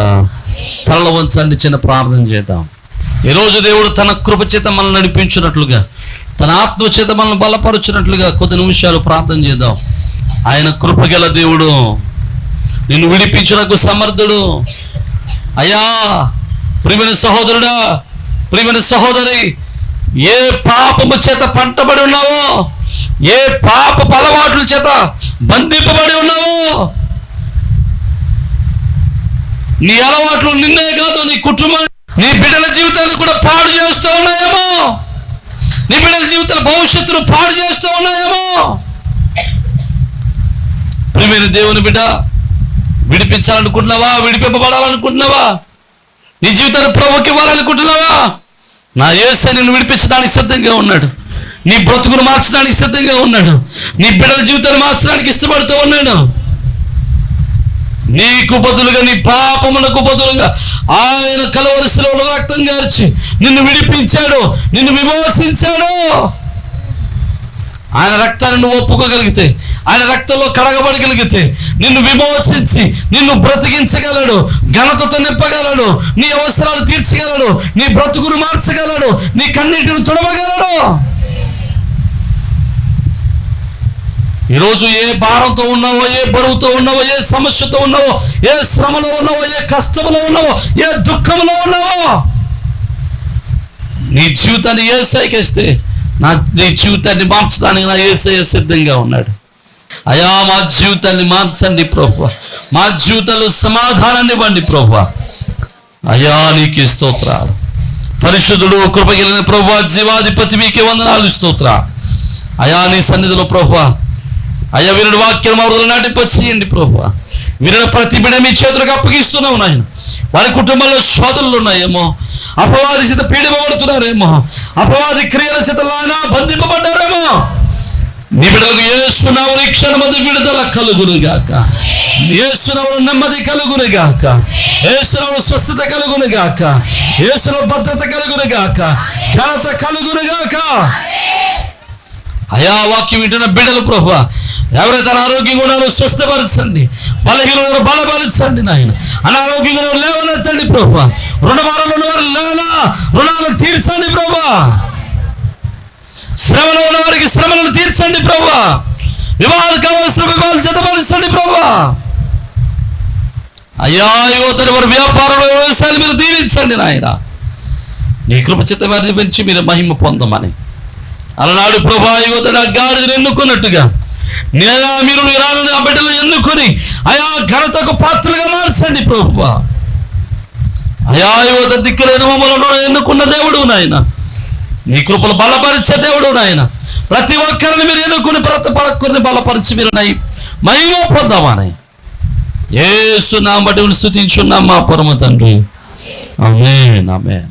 తలలో వంచండి, చిన్న ప్రార్థన చేద్దాం. ఈరోజు దేవుడు తన కృప చేత మనల్ని నడిపించినట్లుగా, తన ఆత్మ చేత మనల్ని బలపరుచినట్లుగా కొద్ది నిమిషాలు ప్రార్థన చేద్దాం. ఆయన కృపగల దేవుడు, నిన్ను విడిపించుటకు సమర్థుడు. అయ్యా ప్రియమైన సహోదరుడా, ప్రియమైన సహోదరి, ఏ పాపము చేత పంటబడి ఉన్నావో, ఏ పాపపు అలవాట్ల చేత బంధింపబడి ఉన్నావో, నీ అలవాట్లు నిన్నే కాదు, నీ కుటుంబం, నీ బిడ్డల జీవితాలు కూడా పాడు చేస్తూ ఉన్నాయేమో, నీ బిడ్డల జీవితాల భవిష్యత్తును పాడు చేస్తూ ఉన్నాయేమో. ప్రియమైన దేవుని బిడ్డ, విడిపించాలనుకుంటున్నావా? విడిపింపబడాలనుకుంటున్నావా? నీ జీవితాన్ని ప్రభువుకి ఇవ్వాలనుకుంటున్నావా? నా యేసయ్య నిన్ను విడిపించడానికి సిద్ధంగా ఉన్నాడు. నీ బ్రతుకును మార్చడానికి సిద్ధంగా ఉన్నాడు. నీ బిడ్డల జీవితాన్ని మార్చడానికి ఇష్టపడుతూ ఉన్నాడు. నీకు బదులుగా, నీ పాపములకు బదులుగా ఆయన కలువరి శిలువలో రక్తం గార్చి నిన్ను విడిపించాడు, నిన్ను విమోచించాడు. ఆయన రక్తాన్ని నువ్వు ఒప్పుకోగలిగితే, ఆయన రక్తంలో కడగబడగలిగితే నిన్ను విమోచించి నిన్ను బ్రతికించగలడు, ఘనతతో నింపగలడు, నీ అవసరాలు తీర్చగలడు, నీ బ్రతుకును మార్చగలడు, నీ కన్నీటిని తుడవగలడు. ఈరోజు ఏ భారంతో ఉన్నావో, ఏ బరువుతో ఉన్నావో, ఏ సమస్యతో ఉన్నావో, ఏ శ్రమలో ఉన్నావో, ఏ కష్టంలో ఉన్నావో, ఏ దుఃఖంలో ఉన్నావో, నీ జీవితాన్ని యేసయ్యకి ఇస్తే నీ జీవితాన్ని మార్చడానికి నా యేసయ్య సిద్ధంగా ఉన్నాడు. అయ్యా మా జీవితాన్ని మార్చండి ప్రభువా, మా జీవితంలో సమాధానాన్ని ఇవ్వండి ప్రభువా. అయ్యా నీకు స్తోత్రాలు. పరిశుద్ధుడు కృపగలిగిన ప్రభువా, జీవాధిపతి మీకే వందనాలు, స్తోత్రాలు. అయ్యా నీ సన్నిధిలో ప్రభువా, అయ్యా వినుడి వాక్యం మరుదులు నాటింపచేయండి ప్రభువా. వినిన ప్రతి బిడ్డ మీ చేతులకు అప్పగిస్తున్నావు నాయన. వారి కుటుంబంలో శోధనలు ఉన్నాయేమో, అపవాది చేత పీడిపడుతున్నారేమో, అపవాది క్రియల చేత లానా బంధింపబడ్డారేమో. నీ బిడ్డలకు యేసు నామమున ఈ క్షణమందు విడుదల కలుగును గాక, యేసు నామమున నెమ్మది కలుగును గాక, యేసు నామమున స్వస్థత కలుగును గాక, యేసు నామమున భద్రత కలుగును గాక, ఘనత కలుగును గాక. అయా వాక్యం వింటున్న బిడ్డలు ప్రభువా, ఎవరైతే అనారోగ్యంగా ఉన్నారో స్వస్థపరచండి, బలహీనులను బలపరచండి నాయన. అనారోగ్యంగా లేవనెత్తండి ప్రభువా. రుణభారాలు ఉన్నవారు రుణాలను తీర్చండి ప్రభువా. శ్రమలో ఉన్న వారికి శ్రమలను తీర్చండి ప్రభువా. వివాహాలు కావాల్సిన వివాహాలు జతపరచండి ప్రభువా. అయ్యా యువతని వారి వ్యాపారంలో, వ్యవసాయాలు మీరు దీవించండి నాయన. నీ కృప చేత వారిని పెంచి మీరు మహిమ పొందమని అలనాడు ప్రభువా, యువతని ఆ గాడిదను ఎన్నుకున్నట్టుగా మీరు ఆ బిడ్డలు ఎన్నుకొని అయా ఘనతకు పాత్రలుగా మార్చండి ప్రభువా. అయా యువత దిక్కులేని మమ్మల్ని ఎన్నుకున్న దేవుడు నాయన, నీ కృపలు బలపరిచే దేవుడు నాయన. ప్రతి ఒక్కరిని మీరు ఎన్నుకుని ప్రతి ఒక్కరిని బలపరిచి మీరు మహిమ పొందామని యేసు నామమున బట్టి స్తుతించున్నాం మా పరమ తండ్రి. ఆమేన్, ఆమేన్.